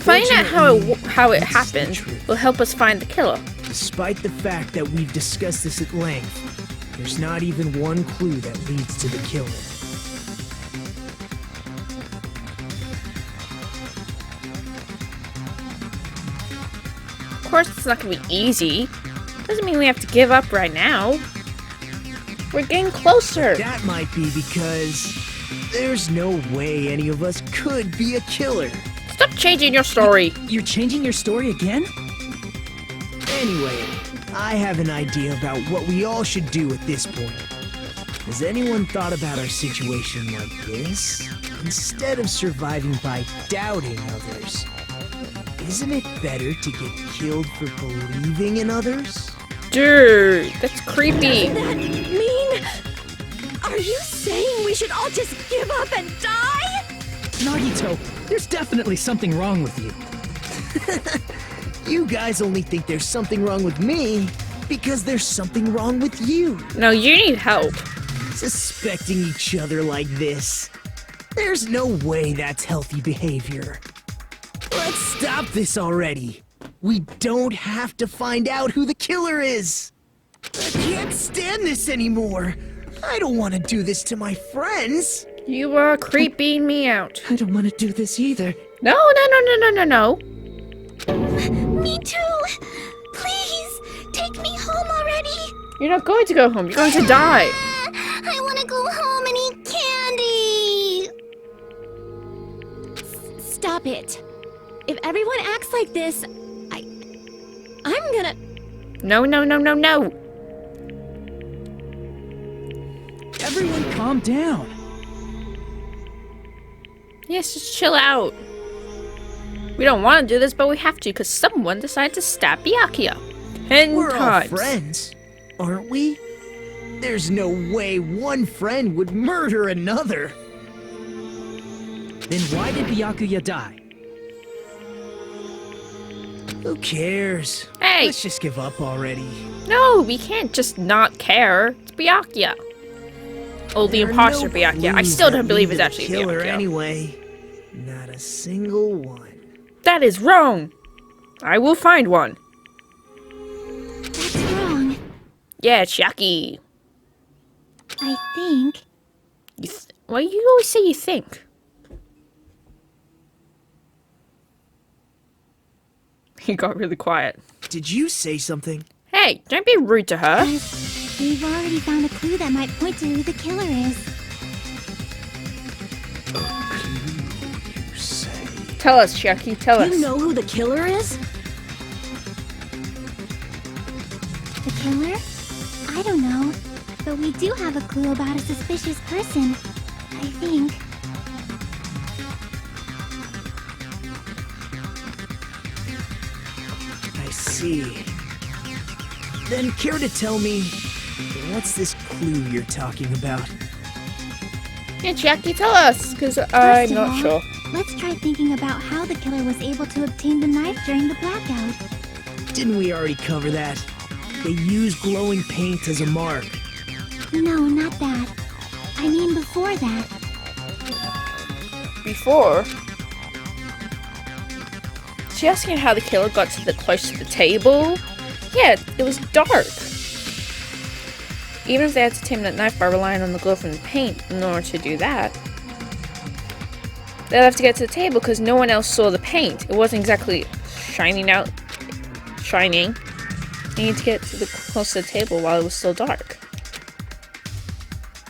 [SPEAKER 1] Finding out how it happened will help us find the killer.
[SPEAKER 5] Despite the fact that we've discussed this at length, there's not even one clue that leads to the killer.
[SPEAKER 1] Of course, it's not gonna be easy. Doesn't mean we have to give up right now. We're getting closer.
[SPEAKER 5] That might be because there's no way any of us could be a killer.
[SPEAKER 1] Stop changing your story.
[SPEAKER 7] You're changing your story again?
[SPEAKER 5] Anyway, I have an idea about what we all should do at this point. Has anyone thought about our situation like this? Instead of surviving by doubting others, isn't it better to get killed for believing in others?
[SPEAKER 1] Dude, that's creepy.
[SPEAKER 8] Doesn't that mean... Are you saying we should all just give up and die?
[SPEAKER 7] Nagito, there's definitely something wrong with you.
[SPEAKER 5] You guys only think there's something wrong with me because there's something wrong with you.
[SPEAKER 1] No, you need help.
[SPEAKER 5] Suspecting each other like this. There's no way that's healthy behavior. Let's stop this already. We don't have to find out who the killer is. I can't stand this anymore. I don't want to do this to my friends.
[SPEAKER 1] You are creeping me out.
[SPEAKER 5] I don't want to do this either.
[SPEAKER 1] No.
[SPEAKER 6] Me too! Please, take me home already!
[SPEAKER 1] You're not going to go home. You're going to die.
[SPEAKER 6] I want to go home and eat candy!
[SPEAKER 10] Stop it. If everyone acts like this, I'm gonna...
[SPEAKER 1] No.
[SPEAKER 7] Everyone calm down.
[SPEAKER 1] Yes, just chill out. We don't want to do this, but we have to because someone decided to stab Byakuya 10
[SPEAKER 5] We're
[SPEAKER 1] times.
[SPEAKER 5] all friends, aren't we? There's no way one friend would murder another.
[SPEAKER 7] Then why did Byakuya die?
[SPEAKER 5] Who cares?
[SPEAKER 1] Hey!
[SPEAKER 5] Let's just give up already.
[SPEAKER 1] No, we can't just not care. It's Byakuya. Oh, the
[SPEAKER 5] There are
[SPEAKER 1] imposter
[SPEAKER 5] no
[SPEAKER 1] Byakuya. I
[SPEAKER 5] clues
[SPEAKER 1] still
[SPEAKER 5] that
[SPEAKER 1] don't believe
[SPEAKER 5] lead
[SPEAKER 1] it's
[SPEAKER 5] to
[SPEAKER 1] actually
[SPEAKER 5] the killer
[SPEAKER 1] Byakuya.
[SPEAKER 5] anyway. Not a single one.
[SPEAKER 1] That is wrong. I will find one.
[SPEAKER 6] That's wrong.
[SPEAKER 1] Yeah, Chucky.
[SPEAKER 6] I think...
[SPEAKER 1] Why you always say you think? He got really quiet.
[SPEAKER 5] Did you say something?
[SPEAKER 1] Hey, don't be rude to her.
[SPEAKER 6] Guys, we've already found a clue that might point to who the killer is.
[SPEAKER 5] You say.
[SPEAKER 1] Tell us, Chucky. Tell us.
[SPEAKER 8] You know who the killer is?
[SPEAKER 6] The killer? I don't know. But we do have a clue about a suspicious person. I think.
[SPEAKER 5] I see. Then care to tell me, what's this clue you're talking about?
[SPEAKER 1] Yeah, Chucky, tell us, because I'm
[SPEAKER 6] First of
[SPEAKER 1] not
[SPEAKER 6] all,
[SPEAKER 1] sure.
[SPEAKER 6] Let's try thinking about how the killer was able to obtain the knife during the blackout.
[SPEAKER 5] Didn't we already cover that? They used glowing paint as a mark.
[SPEAKER 6] No, not that. I mean before that.
[SPEAKER 1] Before? She asking how the killer got close to the table? Yeah, it was dark. Even if they had to tame that knife by relying on the glow from the paint in order to do that, they'd have to get to the table because no one else saw the paint. It wasn't exactly shining. They need to get to the close to the table while it was still dark.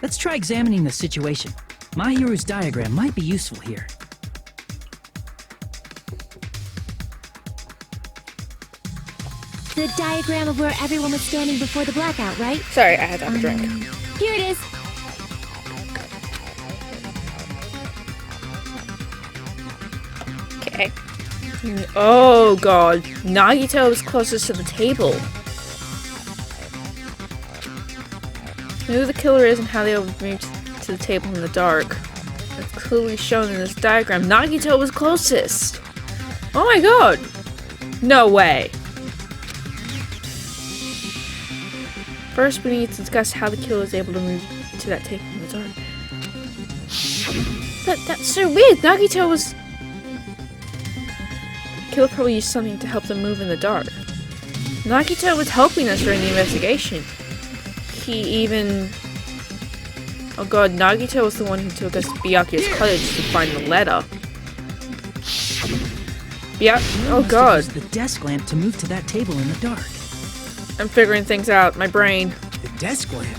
[SPEAKER 7] Let's try examining the situation. Mahiru's diagram might be useful here.
[SPEAKER 10] The diagram of where everyone was standing before the blackout, right?
[SPEAKER 1] Sorry, I had to have a drink.
[SPEAKER 10] Here it is.
[SPEAKER 1] Okay. Oh god. Nagito was closest to the table. Who the killer is and how they moved to the table in the dark. It's clearly shown in this diagram. Nagito was closest. Oh my god. No way. First, we need to discuss how the killer is able to move to that table in the dark. That's so weird. Nagito was... The killer probably used something to help them move in the dark. Nagito was helping us during the investigation. He even... Oh god, Nagito was the one who took us to Byakuya's cottage to find the letter. Oh god.
[SPEAKER 7] Use the desk lamp to move to that table in the dark.
[SPEAKER 1] I'm figuring things out. My brain.
[SPEAKER 5] The desk lamp?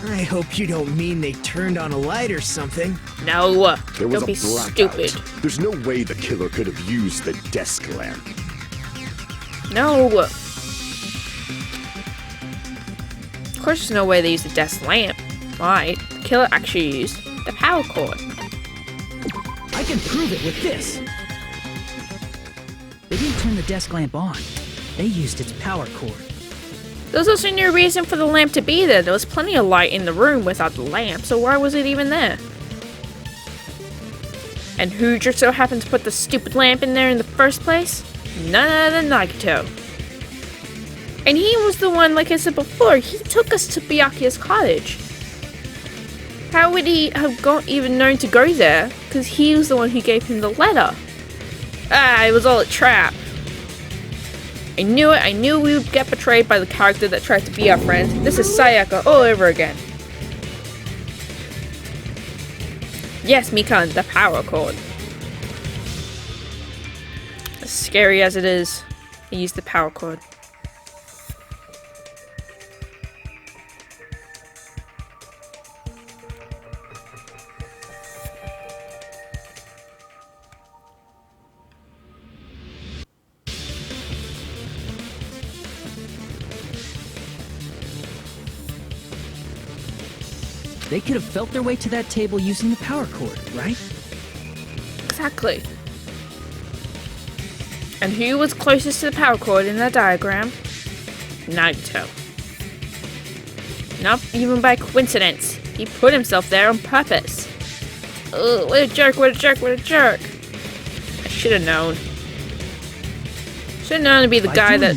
[SPEAKER 5] I hope you don't mean they turned on a light or something.
[SPEAKER 1] No.
[SPEAKER 4] There was
[SPEAKER 1] Don't be
[SPEAKER 4] a blackout.
[SPEAKER 1] stupid.
[SPEAKER 4] There's no way the killer could have used the desk lamp.
[SPEAKER 1] No. course there's no way they used the desk lamp. Why? The killer actually used the power cord.
[SPEAKER 7] I can prove it with this. They didn't turn the desk lamp on. They used its power cord.
[SPEAKER 1] There was also no reason for the lamp to be there. There was plenty of light in the room without the lamp, so why was it even there? And who just so happened to put the stupid lamp in there in the first place? None other than Nagito. And he was the one, like I said before, he took us to Byakuya's cottage. How would he have even known to go there? Because he was the one who gave him the letter. Ah, it was all a trap. I knew it. I knew we would get betrayed by the character that tried to be our friend. This is Sayaka all over again. Yes, Mikan, the power cord. As scary as it is, I used the power cord.
[SPEAKER 7] They could have felt their way to that table using the power cord, right?
[SPEAKER 1] Exactly. And who was closest to the power cord in that diagram? Nagito. Not even by coincidence. He put himself there on purpose. Ugh, what a jerk, what a jerk, what a jerk. I should have known. Should have known to be the guy that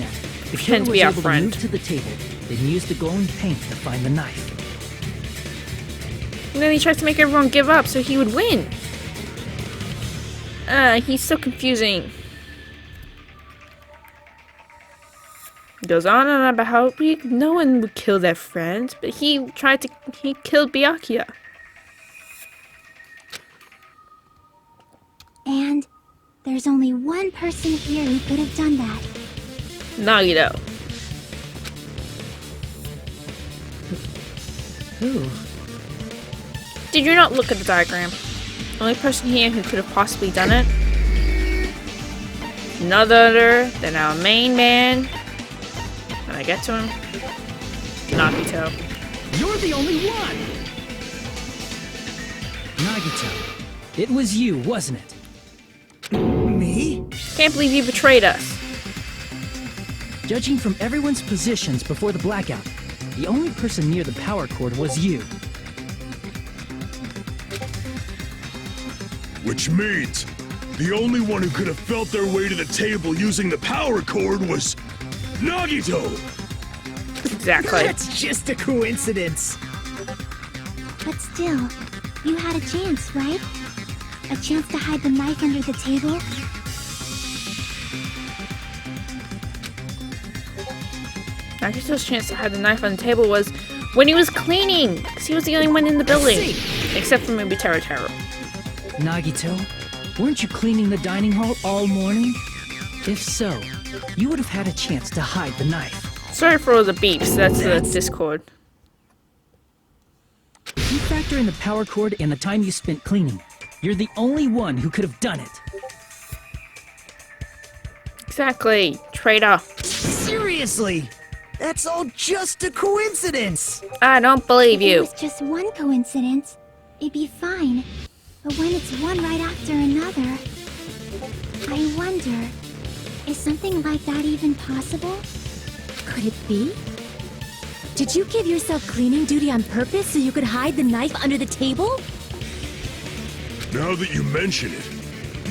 [SPEAKER 1] pretends to be our friend.
[SPEAKER 7] To the table, then use the glowing paint to find the knife.
[SPEAKER 1] And then he tries to make everyone give up so he would win. He's so confusing. He goes on and on about how no one would kill their friends, but he killed Byakuya.
[SPEAKER 6] And there's only one person here who could have done that.
[SPEAKER 1] Nagito.
[SPEAKER 7] Who?
[SPEAKER 1] Did you not look at the diagram? The only person here who could have possibly done it? None other than our main man. When I get to him, Nagito.
[SPEAKER 7] You're the only one! Nagito, it was you, wasn't it?
[SPEAKER 5] Me?
[SPEAKER 1] Can't believe you betrayed us.
[SPEAKER 7] Judging from everyone's positions before the blackout, the only person near the power cord was you.
[SPEAKER 9] Which means the only one who could have felt their way to the table using the power cord was Nagito!
[SPEAKER 1] Exactly.
[SPEAKER 5] That's just a coincidence.
[SPEAKER 6] But still, you had a chance, right? A chance to hide the knife under the table?
[SPEAKER 1] Nagito's chance to hide the knife on the table was when he was cleaning, because he was the only one in the building. Except for maybe Taro.
[SPEAKER 7] Nagito, weren't you cleaning the dining hall all morning? If so, you would have had a chance to hide the knife.
[SPEAKER 1] Sorry for all the beeps, that's the Discord.
[SPEAKER 7] If you factor in the power cord and the time you spent cleaning, you're the only one who could have done it.
[SPEAKER 1] Exactly, traitor.
[SPEAKER 5] Seriously? That's all just a coincidence.
[SPEAKER 1] I don't believe
[SPEAKER 6] If it
[SPEAKER 1] you.
[SPEAKER 6] was just one coincidence, it'd be fine. But when it's one right after another, I wonder, is something like that even possible?
[SPEAKER 10] Could it be? Did you give yourself cleaning duty on purpose so you could hide the knife under the table?
[SPEAKER 9] Now that you mention it,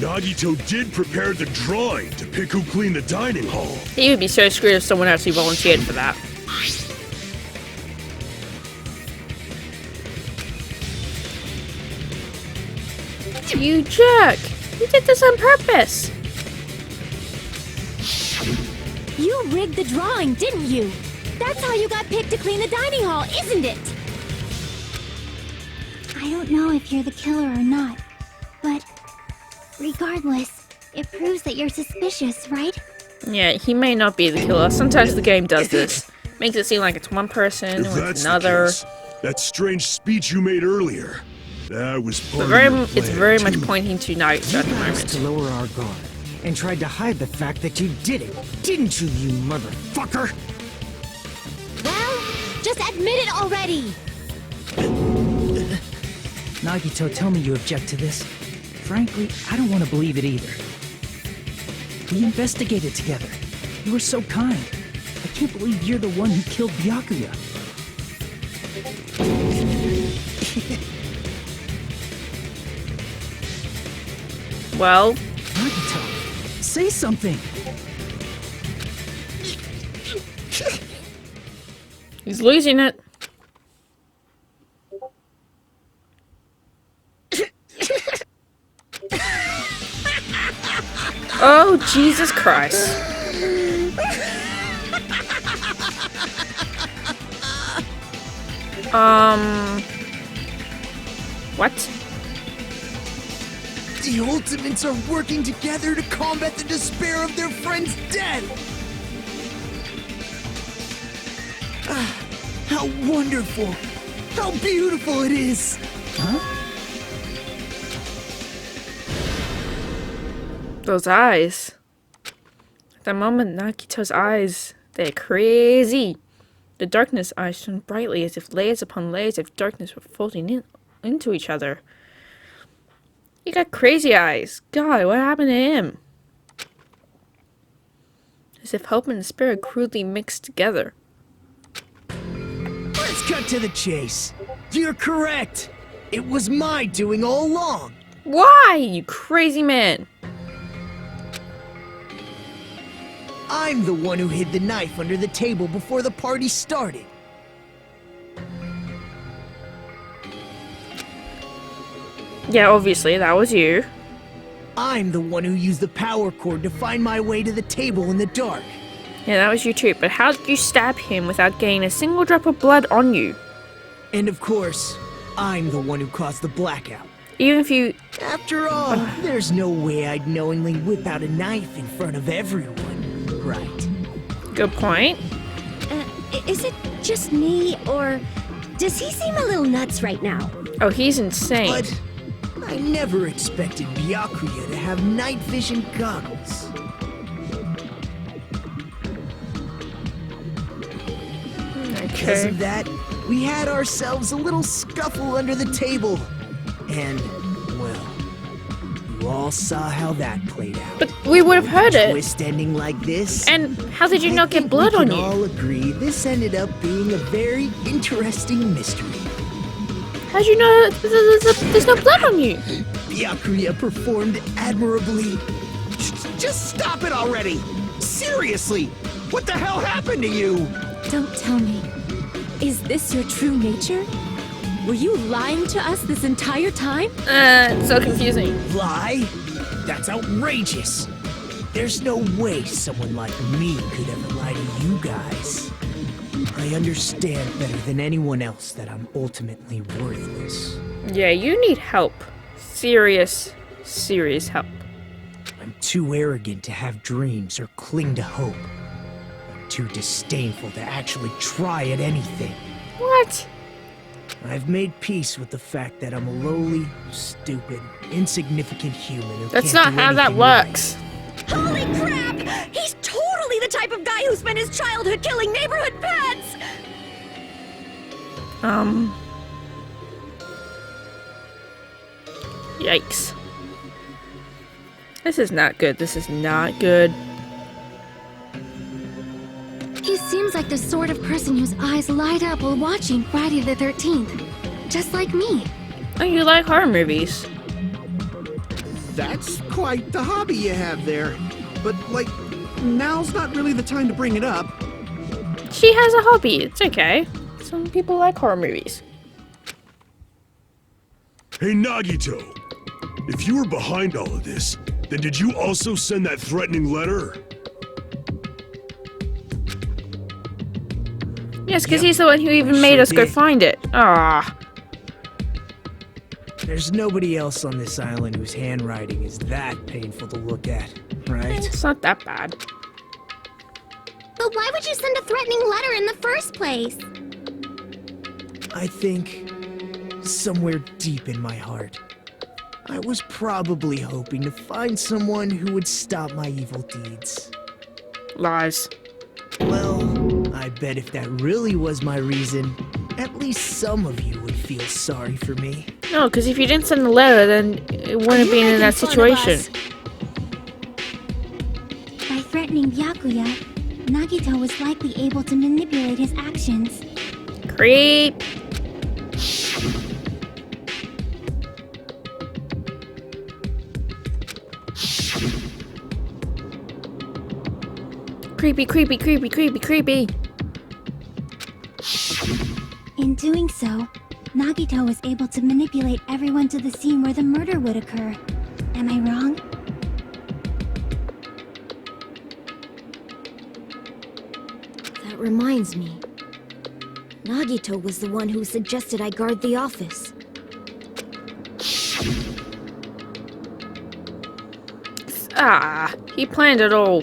[SPEAKER 9] Nagito did prepare the drawing to pick who cleaned the dining hall.
[SPEAKER 1] He would be so screwed if someone actually volunteered for that. You jerk! You did this on purpose!
[SPEAKER 10] You rigged the drawing, didn't you? That's how you got picked to clean the dining hall, isn't it?
[SPEAKER 6] I don't know if you're the killer or not, but regardless, it proves that you're suspicious, right?
[SPEAKER 1] Yeah, he may not be the killer. Sometimes the game does this. Makes it seem like it's one person
[SPEAKER 9] If
[SPEAKER 1] with
[SPEAKER 9] that's
[SPEAKER 1] another.
[SPEAKER 9] the case, that strange speech you made earlier, that was part
[SPEAKER 1] But
[SPEAKER 9] of your
[SPEAKER 1] it's
[SPEAKER 9] plan,
[SPEAKER 1] very
[SPEAKER 9] too.
[SPEAKER 1] much pointing to Nagito at the
[SPEAKER 12] Managed to
[SPEAKER 1] moment.
[SPEAKER 12] lower our guard and tried to hide the fact that you did it, didn't you, you motherfucker?
[SPEAKER 10] Well,
[SPEAKER 6] Just admit it already!
[SPEAKER 7] Nagito, tell me you object to this. Frankly, I don't want to believe it either. We investigated together. You were so kind. I can't believe you're the one who killed Byakuya.
[SPEAKER 1] Well,
[SPEAKER 7] Nagito, say something.
[SPEAKER 1] he's losing it. Oh, Jesus Christ. What?
[SPEAKER 5] The Ultimates are working together to combat the despair of their friend's death! Ah, how wonderful! How beautiful it is!
[SPEAKER 7] Huh?
[SPEAKER 1] Those eyes. At that moment, Nagito's eyes, they're crazy. The darkness eyes shone brightly as if layers upon layers of darkness were folding into each other. He got crazy eyes. God, what happened to him? As if hope and despair crudely mixed together.
[SPEAKER 5] Let's cut to the chase. You're correct. It was my doing all along.
[SPEAKER 1] Why, you crazy man?
[SPEAKER 5] I'm the one who hid the knife under the table before the party started.
[SPEAKER 1] Yeah, obviously, that was you.
[SPEAKER 5] I'm the one who used the power cord to find my way to the table in the dark.
[SPEAKER 1] Yeah, that was you too, but how did you stab him without getting a single drop of blood on you?
[SPEAKER 5] And of course, I'm the one who caused the blackout.
[SPEAKER 1] Even if you...
[SPEAKER 5] After all, there's no way I'd knowingly whip out a knife in front of everyone, right?
[SPEAKER 1] Good point.
[SPEAKER 10] Is it just me, or does he seem a little nuts right now?
[SPEAKER 1] Oh, he's insane.
[SPEAKER 5] But I never expected Byakuya to have night vision goggles. Because of that, we had ourselves a little scuffle under the table. And, well, you all saw how that played out.
[SPEAKER 1] But we would have heard it.
[SPEAKER 5] Twist ending like this.
[SPEAKER 1] And how did you not get blood on you?
[SPEAKER 5] We can all agree this ended up being a very interesting mystery.
[SPEAKER 1] How did you know there's no blood on you?
[SPEAKER 5] Byakuya performed admirably. Just stop it already! Seriously! What the hell happened to you?
[SPEAKER 6] Don't tell me. Is this your true nature? Were you lying to us this entire time?
[SPEAKER 1] It's so confusing.
[SPEAKER 5] Lie? That's outrageous. There's no way someone like me could ever lie to you guys. I understand better than anyone else that I'm ultimately worthless.
[SPEAKER 1] Yeah, you need help. Serious, serious help.
[SPEAKER 5] I'm too arrogant to have dreams or cling to hope. I'm too disdainful to actually try at anything.
[SPEAKER 1] What?
[SPEAKER 5] I've made peace with the fact that I'm a lowly, stupid, insignificant human who
[SPEAKER 1] That's
[SPEAKER 5] can't
[SPEAKER 1] not how
[SPEAKER 5] do
[SPEAKER 1] that
[SPEAKER 5] anything
[SPEAKER 1] works.
[SPEAKER 10] Holy crap! He's totally the type of guy who spent his childhood killing neighborhood pets!
[SPEAKER 1] Yikes. This is not good. This is not good.
[SPEAKER 6] He seems like the sort of person whose eyes light up while watching Friday the 13th. Just like me.
[SPEAKER 1] Oh, you like horror movies.
[SPEAKER 13] That's quite the hobby you have there. But, like, now's not really the time to bring it up.
[SPEAKER 1] She has a hobby. It's okay. Some people like horror movies.
[SPEAKER 9] Hey, Nagito. If you were behind all of this, then did you also send that threatening letter?
[SPEAKER 1] Yes, because he's the one who even made us go find it. Ah.
[SPEAKER 5] There's nobody else on this island whose handwriting is that painful to look at, right?
[SPEAKER 1] It's not that bad.
[SPEAKER 6] But why would you send a threatening letter in the first place?
[SPEAKER 5] I think, somewhere deep in my heart, I was probably hoping to find someone who would stop my evil deeds.
[SPEAKER 1] Lies.
[SPEAKER 5] Well, I bet if that really was my reason, at least some of you would feel sorry for me.
[SPEAKER 1] No, because if you didn't send the letter, then it wouldn't be in that situation.
[SPEAKER 6] By threatening Byakuya, Nagito was likely able to manipulate his actions.
[SPEAKER 1] Creep. Creepy, creepy, creepy, creepy, creepy.
[SPEAKER 6] In doing so, Nagito was able to manipulate everyone to the scene where the murder would occur. Am I wrong?
[SPEAKER 10] That reminds me. Nagito was the one who suggested I guard the office.
[SPEAKER 1] Ah, he planned it all.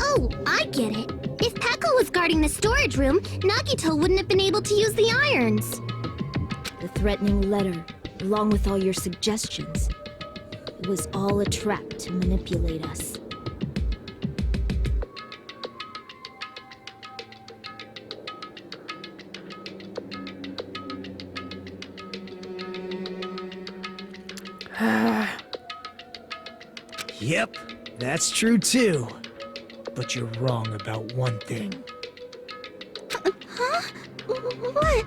[SPEAKER 6] Oh, I get it. If Peko was guarding the storage room, Nagito wouldn't have been able to use the irons.
[SPEAKER 10] The threatening letter, along with all your suggestions. It was all a trap to manipulate us.
[SPEAKER 5] Yep, that's true too. But you're wrong about one thing.
[SPEAKER 6] Huh? What?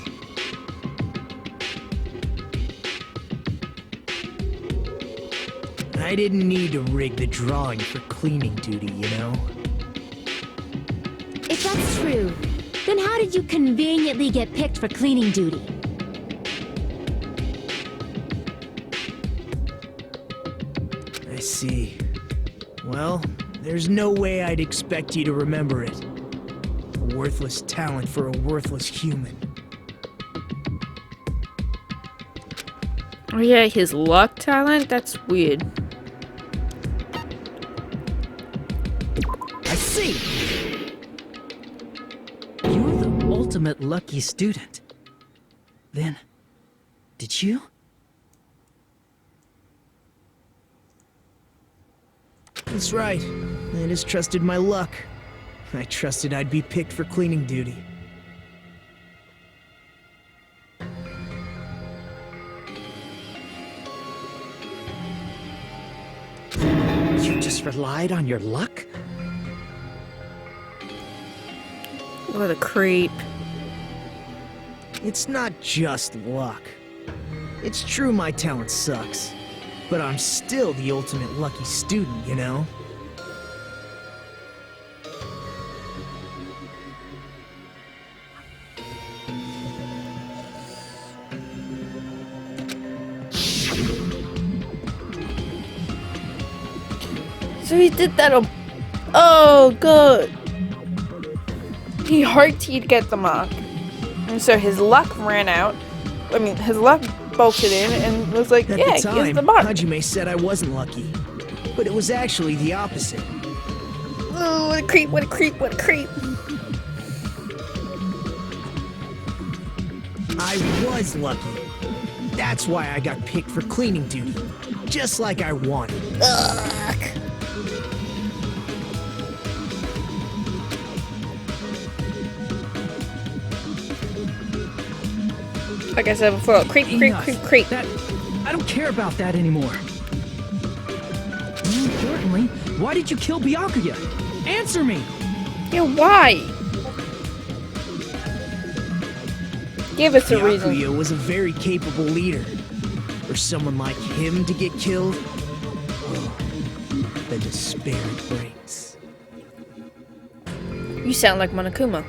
[SPEAKER 5] I didn't need to rig the drawing for cleaning duty, you know?
[SPEAKER 10] If that's true, then how did you conveniently get picked for cleaning duty?
[SPEAKER 5] I see. Well, there's no way I'd expect you to remember it. A worthless talent for a worthless human.
[SPEAKER 1] Oh yeah, his luck talent? That's weird.
[SPEAKER 5] I see!
[SPEAKER 7] You're the ultimate lucky student. Then, did you?
[SPEAKER 5] That's right. I just trusted my luck. I trusted I'd be picked for cleaning duty.
[SPEAKER 12] You just relied on your luck?
[SPEAKER 1] What a creep.
[SPEAKER 5] It's not just luck. It's true my talent sucks, but I'm still the ultimate lucky student, you know?
[SPEAKER 1] So he did that on... Oh, good. He hoped he'd get the mark. And so his luck ran out. I mean, his luck bolted in and was like,
[SPEAKER 5] At
[SPEAKER 1] yeah,
[SPEAKER 5] the time,
[SPEAKER 1] here's the mark.
[SPEAKER 5] Hajime said I wasn't lucky, but it was actually the opposite.
[SPEAKER 1] Oh, what a creep, what a creep, what a creep.
[SPEAKER 5] I was lucky. That's why I got picked for cleaning duty, just like I wanted.
[SPEAKER 1] Ugh. Like I said before, creep, creep,
[SPEAKER 7] Enough.
[SPEAKER 1] creep, creep.
[SPEAKER 7] I don't care about that anymore. More importantly, why did you kill Byakuya? Answer me!
[SPEAKER 1] Yeah, why? Give us a reason.
[SPEAKER 5] Byakuya was a very capable leader. For someone like him to get killed, oh, the despair it brings.
[SPEAKER 1] You sound like Monokuma.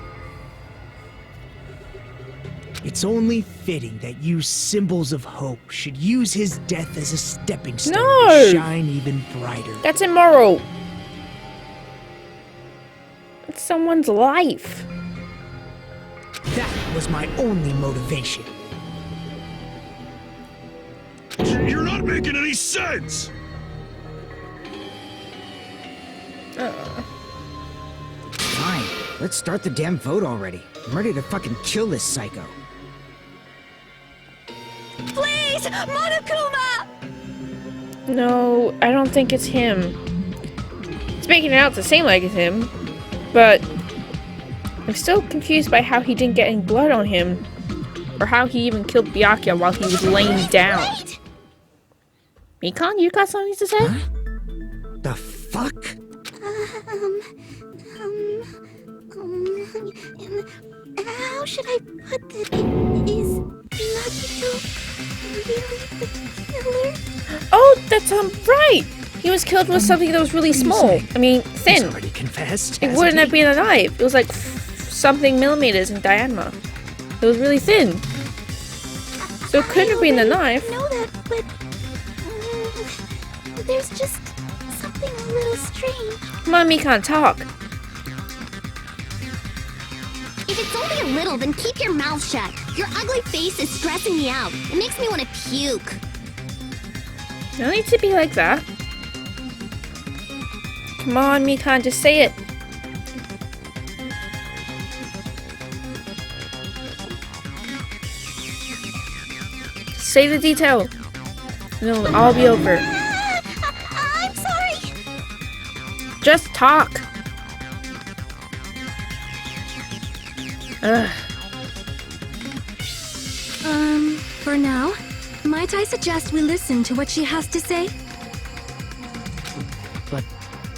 [SPEAKER 5] It's only fitting that you symbols of hope should use his death as a stepping stone
[SPEAKER 1] No!
[SPEAKER 5] to shine even brighter.
[SPEAKER 1] That's immoral. It's someone's life.
[SPEAKER 5] That was my only motivation.
[SPEAKER 9] You're not making any sense!
[SPEAKER 12] Fine, let's start the damn vote already. I'm ready to fucking kill this psycho.
[SPEAKER 10] Please! Monokuma!
[SPEAKER 1] No, I don't think it's him. It's making it out to seem like it's him, but I'm still confused by how he didn't get any blood on him, or how he even killed Byakuya while he was laying down. Mikan, you got something to say?
[SPEAKER 12] Huh? The fuck?
[SPEAKER 6] How should I put this? Is Nagito really the killer?
[SPEAKER 1] Oh, that's right! He was killed with something that was really small. I mean, thin.
[SPEAKER 5] He's already confessed.
[SPEAKER 1] It wouldn't have been a knife. It was like something millimeters in diameter. It was really thin. So it couldn't have been a knife.
[SPEAKER 6] I know that, but there's just something a little strange.
[SPEAKER 1] Come on, Mikan, talk.
[SPEAKER 3] If it's only a little, then keep your mouth shut. Your ugly face is stressing me out. It makes me want to puke.
[SPEAKER 1] You don't need to be like that. Come on, Mikan, just say it. Say the detail. And it'll all be over.
[SPEAKER 6] I'm sorry.
[SPEAKER 1] Just talk. Ugh.
[SPEAKER 10] For now, might I suggest we listen to what she has to say?
[SPEAKER 5] But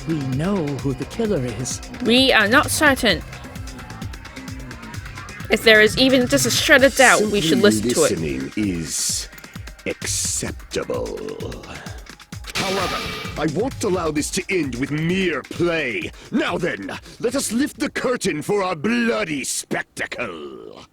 [SPEAKER 5] we know who the killer is.
[SPEAKER 1] We are not certain. If there is even just a shred of doubt, we should listen to it.
[SPEAKER 4] Listening is acceptable. However, I won't allow this to end with mere play. Now then, let us lift the curtain for our bloody spectacle.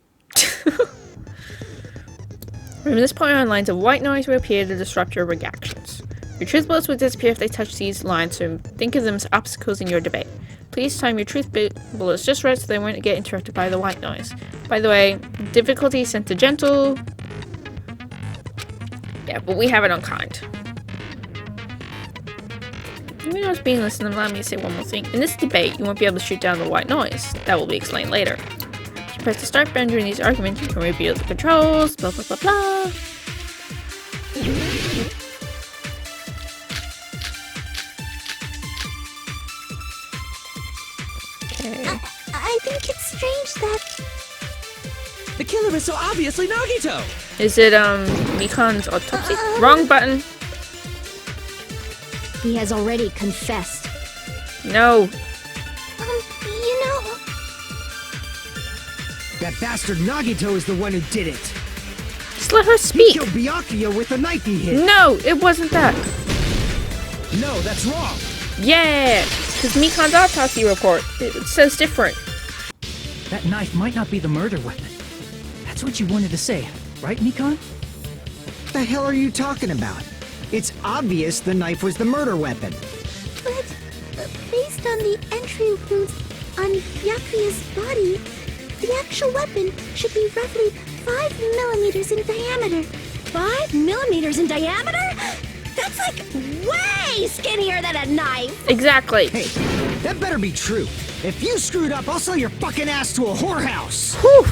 [SPEAKER 1] From this point on, lines of white noise will appear to disrupt your reactions. Your truth bullets will disappear if they touch these lines, so think of them as obstacles in your debate. Please time your truth bullets just right so they won't get interrupted by the white noise. By the way, difficulty is set to gentle. Yeah, but we have it on kind. Even though it's being listened, allow me to say one more thing. In this debate, you won't be able to shoot down the white noise. That will be explained later. If you press the start button during these arguments, you can reveal the controls, blah blah blah blah.
[SPEAKER 6] I think it's strange that...
[SPEAKER 7] The killer is so obviously Nagito!
[SPEAKER 1] Is it, Mikan's autopsy? Wrong button.
[SPEAKER 10] He has already confessed.
[SPEAKER 1] No.
[SPEAKER 6] you know...
[SPEAKER 12] That bastard Nagito is the one who did it.
[SPEAKER 1] Just let her
[SPEAKER 12] He
[SPEAKER 1] speak.
[SPEAKER 12] killed Byakuya with the knife he hit.
[SPEAKER 1] No, it wasn't that.
[SPEAKER 12] No, that's wrong.
[SPEAKER 1] Yeah, because Mikan's autopsy report, it says different.
[SPEAKER 7] That knife might not be the murder weapon. That's what you wanted to say, right, Mikan?
[SPEAKER 12] What the hell are you talking about? It's obvious the knife was the murder weapon.
[SPEAKER 6] But based on the entry wounds on Byakuya's body, the actual weapon should be roughly 5 millimeters in diameter.
[SPEAKER 10] 5 millimeters in diameter? That's like way skinnier than a knife!
[SPEAKER 1] Exactly.
[SPEAKER 12] Hey, that better be true. If you screwed up, I'll sell your fucking ass to a whorehouse.
[SPEAKER 1] Whew.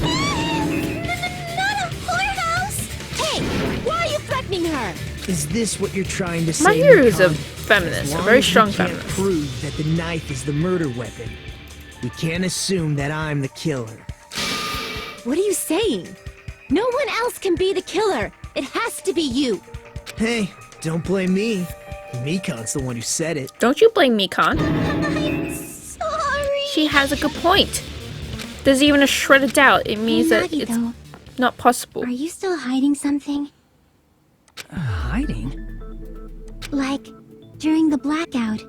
[SPEAKER 6] Not a whorehouse!
[SPEAKER 10] Hey, why are you threatening her?
[SPEAKER 5] Is this what you're trying to say?
[SPEAKER 1] My hero is a
[SPEAKER 5] Mikan?
[SPEAKER 1] feminist,
[SPEAKER 5] As
[SPEAKER 1] a
[SPEAKER 5] long
[SPEAKER 1] very
[SPEAKER 5] as we
[SPEAKER 1] strong
[SPEAKER 5] can't
[SPEAKER 1] feminist.
[SPEAKER 5] prove that the knife is the murder weapon, we can't assume that I'm the killer.
[SPEAKER 10] What are you saying? No one else can be the killer. It has to be you.
[SPEAKER 5] Hey, don't blame me. Mikan's the one who said it.
[SPEAKER 1] Don't you blame Mikan.
[SPEAKER 6] I'm sorry.
[SPEAKER 1] She has a good point. There's even a shred of doubt. It means that it's
[SPEAKER 6] Nagito,
[SPEAKER 1] not possible.
[SPEAKER 6] are you still hiding something?
[SPEAKER 7] Hiding?
[SPEAKER 6] Like, during the blackout,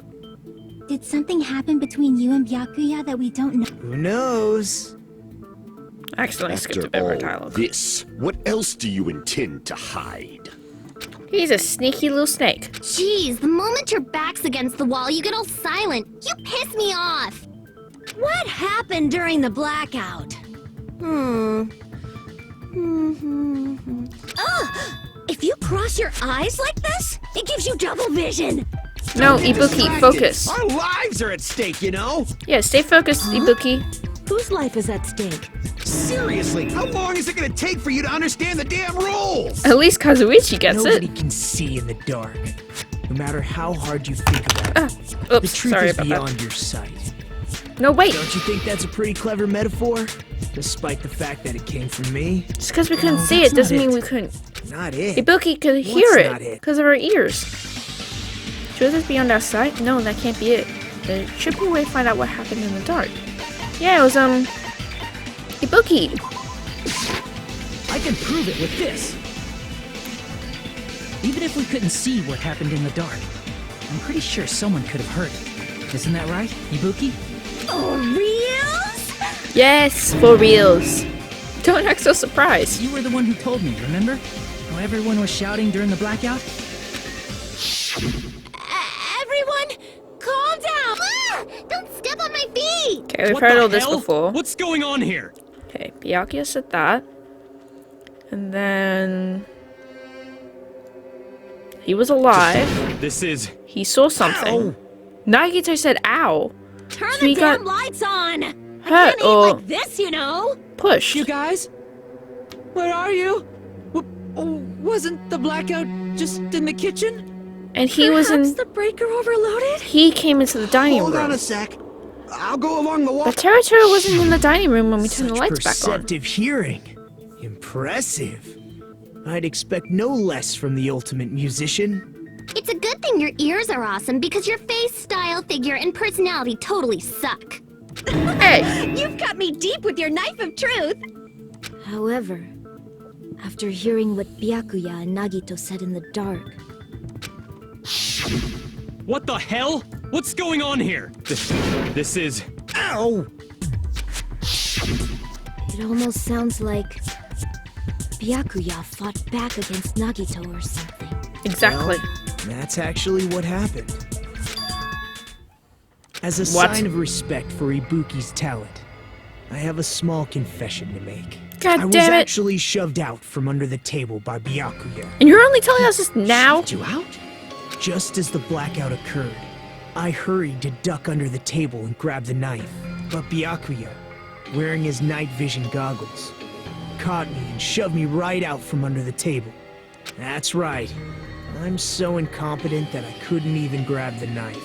[SPEAKER 6] did something happen between you and Byakuya that we don't know?
[SPEAKER 5] Who knows?
[SPEAKER 1] I accidentally skipped
[SPEAKER 4] After
[SPEAKER 1] a bit of her
[SPEAKER 4] all
[SPEAKER 1] dialogue.
[SPEAKER 4] this, what else do you intend to hide?
[SPEAKER 1] He's a sneaky little snake.
[SPEAKER 3] Jeez, the moment your back's against the wall, you get all silent. You piss me off.
[SPEAKER 10] What happened during the blackout? If you cross your eyes like this, it gives you double vision.
[SPEAKER 1] No, Ibuki, focus.
[SPEAKER 11] Our lives are at stake, you know?
[SPEAKER 1] Yeah, stay focused, Ibuki.
[SPEAKER 10] Whose life is at stake?
[SPEAKER 11] Seriously, how long is it gonna take for you to understand the damn rules?
[SPEAKER 1] At least Kazuichi gets
[SPEAKER 5] Nobody
[SPEAKER 1] it.
[SPEAKER 5] can see in the dark, no matter how hard you think about it. The
[SPEAKER 1] Oops,
[SPEAKER 5] truth
[SPEAKER 1] sorry
[SPEAKER 5] is
[SPEAKER 1] about
[SPEAKER 5] beyond
[SPEAKER 1] that.
[SPEAKER 5] your sight.
[SPEAKER 1] No, wait.
[SPEAKER 5] Don't you think that's a pretty clever metaphor? Despite the fact that it came from me?
[SPEAKER 1] Just because we couldn't
[SPEAKER 5] No,
[SPEAKER 1] see
[SPEAKER 5] that's
[SPEAKER 1] it doesn't
[SPEAKER 5] not
[SPEAKER 1] mean
[SPEAKER 5] it.
[SPEAKER 1] we couldn't.
[SPEAKER 5] Not it.
[SPEAKER 1] Ibuki could
[SPEAKER 5] What's
[SPEAKER 1] hear
[SPEAKER 5] not
[SPEAKER 1] it
[SPEAKER 5] it?
[SPEAKER 1] because of our ears. Truth is beyond our sight? No, that can't be it. There should be a way to find out what happened in the dark. Yeah, it was, Ibuki.
[SPEAKER 7] I can prove it with this. Even if we couldn't see what happened in the dark, I'm pretty sure someone could have heard it. Isn't that right, Ibuki?
[SPEAKER 10] Oh, reals?
[SPEAKER 1] Yes, for reals. Don't act so surprised.
[SPEAKER 7] You were the one who told me, remember? How everyone was shouting during the blackout?
[SPEAKER 10] Everyone, calm down! Ah, don't step on my feet!
[SPEAKER 1] Okay, we've
[SPEAKER 14] What
[SPEAKER 1] heard
[SPEAKER 14] the
[SPEAKER 1] all this
[SPEAKER 14] hell?
[SPEAKER 1] before.
[SPEAKER 14] What's going on here?
[SPEAKER 1] Okay, Byakuya said that. And then... he was alive.
[SPEAKER 14] This is...
[SPEAKER 1] He saw something. Nagito said ow.
[SPEAKER 10] Turn
[SPEAKER 1] So
[SPEAKER 10] the
[SPEAKER 1] he got
[SPEAKER 10] damn lights on!
[SPEAKER 1] hurt
[SPEAKER 10] Can't
[SPEAKER 1] or
[SPEAKER 10] eat like this, you know?
[SPEAKER 1] pushed.
[SPEAKER 7] You guys? Where are you? Wasn't the blackout just in the kitchen?
[SPEAKER 1] And he was in...
[SPEAKER 10] the breaker overloaded?
[SPEAKER 1] he came into the dining
[SPEAKER 13] Hold
[SPEAKER 1] room.
[SPEAKER 13] on a sec. I'll go along the wall.
[SPEAKER 1] The territory wasn't in the dining room when we turned the
[SPEAKER 5] Such
[SPEAKER 1] lights back on.
[SPEAKER 5] perceptive hearing. Impressive. I'd expect no less from the ultimate musician.
[SPEAKER 6] It's a good thing your ears are awesome because your face, style, figure, and personality totally suck.
[SPEAKER 1] Hey!
[SPEAKER 10] You've cut me deep with your knife of truth! However, after hearing what Byakuya and Nagito said in the dark,
[SPEAKER 14] What the hell? What's going on here? This is...
[SPEAKER 5] Ow!
[SPEAKER 10] it almost sounds like Byakuya fought back against Nagito or something.
[SPEAKER 1] Exactly.
[SPEAKER 5] That's actually what happened. As a
[SPEAKER 1] What?
[SPEAKER 5] sign of respect for Ibuki's talent, I have a small confession to make.
[SPEAKER 1] God
[SPEAKER 5] I was
[SPEAKER 1] damn it.
[SPEAKER 5] actually shoved out from under the table by Byakuya.
[SPEAKER 1] And you're only telling us this now?
[SPEAKER 5] Shoved you out? Just as the blackout occurred, I hurried to duck under the table and grab the knife. But Byakuya, wearing his night vision goggles, caught me and shoved me right out from under the table. That's right. I'm so incompetent that I couldn't even grab the knife.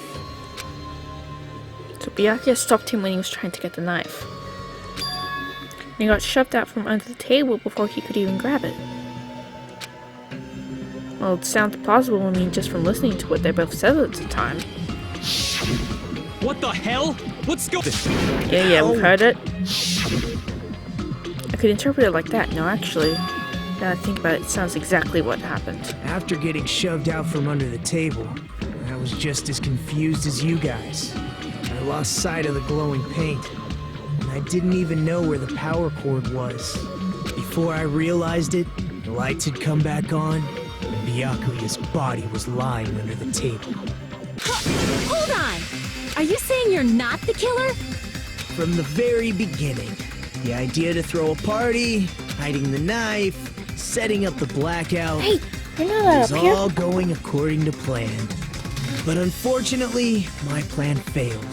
[SPEAKER 1] So Byakuya stopped him when he was trying to get the knife. And he got shoved out from under the table before he could even grab it. Well, it sounds plausible, I mean, just from listening to what they both said at the time.
[SPEAKER 14] What the hell? What's going...
[SPEAKER 1] Yeah, we've heard it. I could interpret it like that. No, actually, now I think about it, it sounds exactly what happened.
[SPEAKER 5] After getting shoved out from under the table, I was just as confused as you guys. I lost sight of the glowing paint, and I didn't even know where the power cord was. Before I realized it, the lights had come back on, and Byakuya's body was lying under the table.
[SPEAKER 10] Hold on! Are you saying you're not the killer?
[SPEAKER 5] From the very beginning, the idea to throw a party, hiding the knife, setting up the blackout,
[SPEAKER 1] Hey, you're not
[SPEAKER 5] was
[SPEAKER 1] up here.
[SPEAKER 5] all going according to plan. But unfortunately, my plan failed.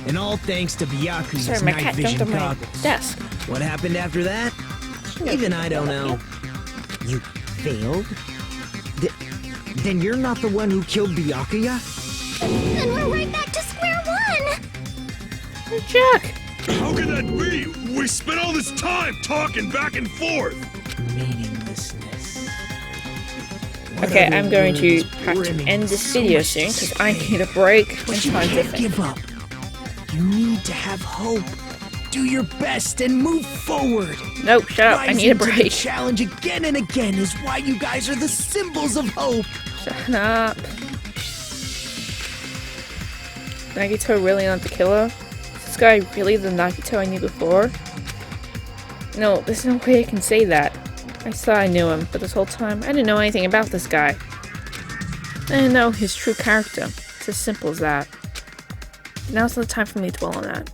[SPEAKER 5] And all thanks to Byakuya's
[SPEAKER 1] Sorry, my
[SPEAKER 5] night
[SPEAKER 1] cat
[SPEAKER 5] vision
[SPEAKER 1] jumped on my
[SPEAKER 5] goggles.
[SPEAKER 1] desk.
[SPEAKER 5] What happened after that? Even I don't know.
[SPEAKER 12] You failed? Then you're not the one who killed Byakuya?
[SPEAKER 6] Then we're right back to square one!
[SPEAKER 1] Jack!
[SPEAKER 9] How can that be? We spent all this time talking back and forth.
[SPEAKER 5] Meaninglessness.
[SPEAKER 1] Okay, I'm going to
[SPEAKER 5] Whatever
[SPEAKER 1] have
[SPEAKER 5] words
[SPEAKER 1] to
[SPEAKER 5] bring
[SPEAKER 1] end this
[SPEAKER 5] so
[SPEAKER 1] video
[SPEAKER 5] much
[SPEAKER 1] soon because I
[SPEAKER 5] despair.
[SPEAKER 1] need a break and
[SPEAKER 5] But you
[SPEAKER 1] time to
[SPEAKER 5] can't
[SPEAKER 1] think.
[SPEAKER 5] give up. You need to have hope. Do your best and move forward.
[SPEAKER 1] Nope, shut up. I need a
[SPEAKER 5] Rising to the
[SPEAKER 1] break.
[SPEAKER 5] challenge again and again is why you guys are the symbols of hope.
[SPEAKER 1] Shut up. Nagito really not the killer? Is this guy really the Nagito I knew before? No, there's no way I can say that. I thought I knew him, but this whole time I didn't know anything about this guy. I didn't know his true character. It's as simple as that. Now's not the time for me to dwell on that.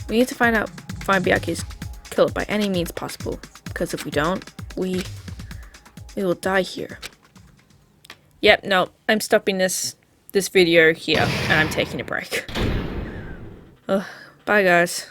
[SPEAKER 1] We need to find Byakuya's killer by any means possible, because if we don't, we will die here. Yep, no, I'm stopping this video here, and I'm taking a break. Bye guys.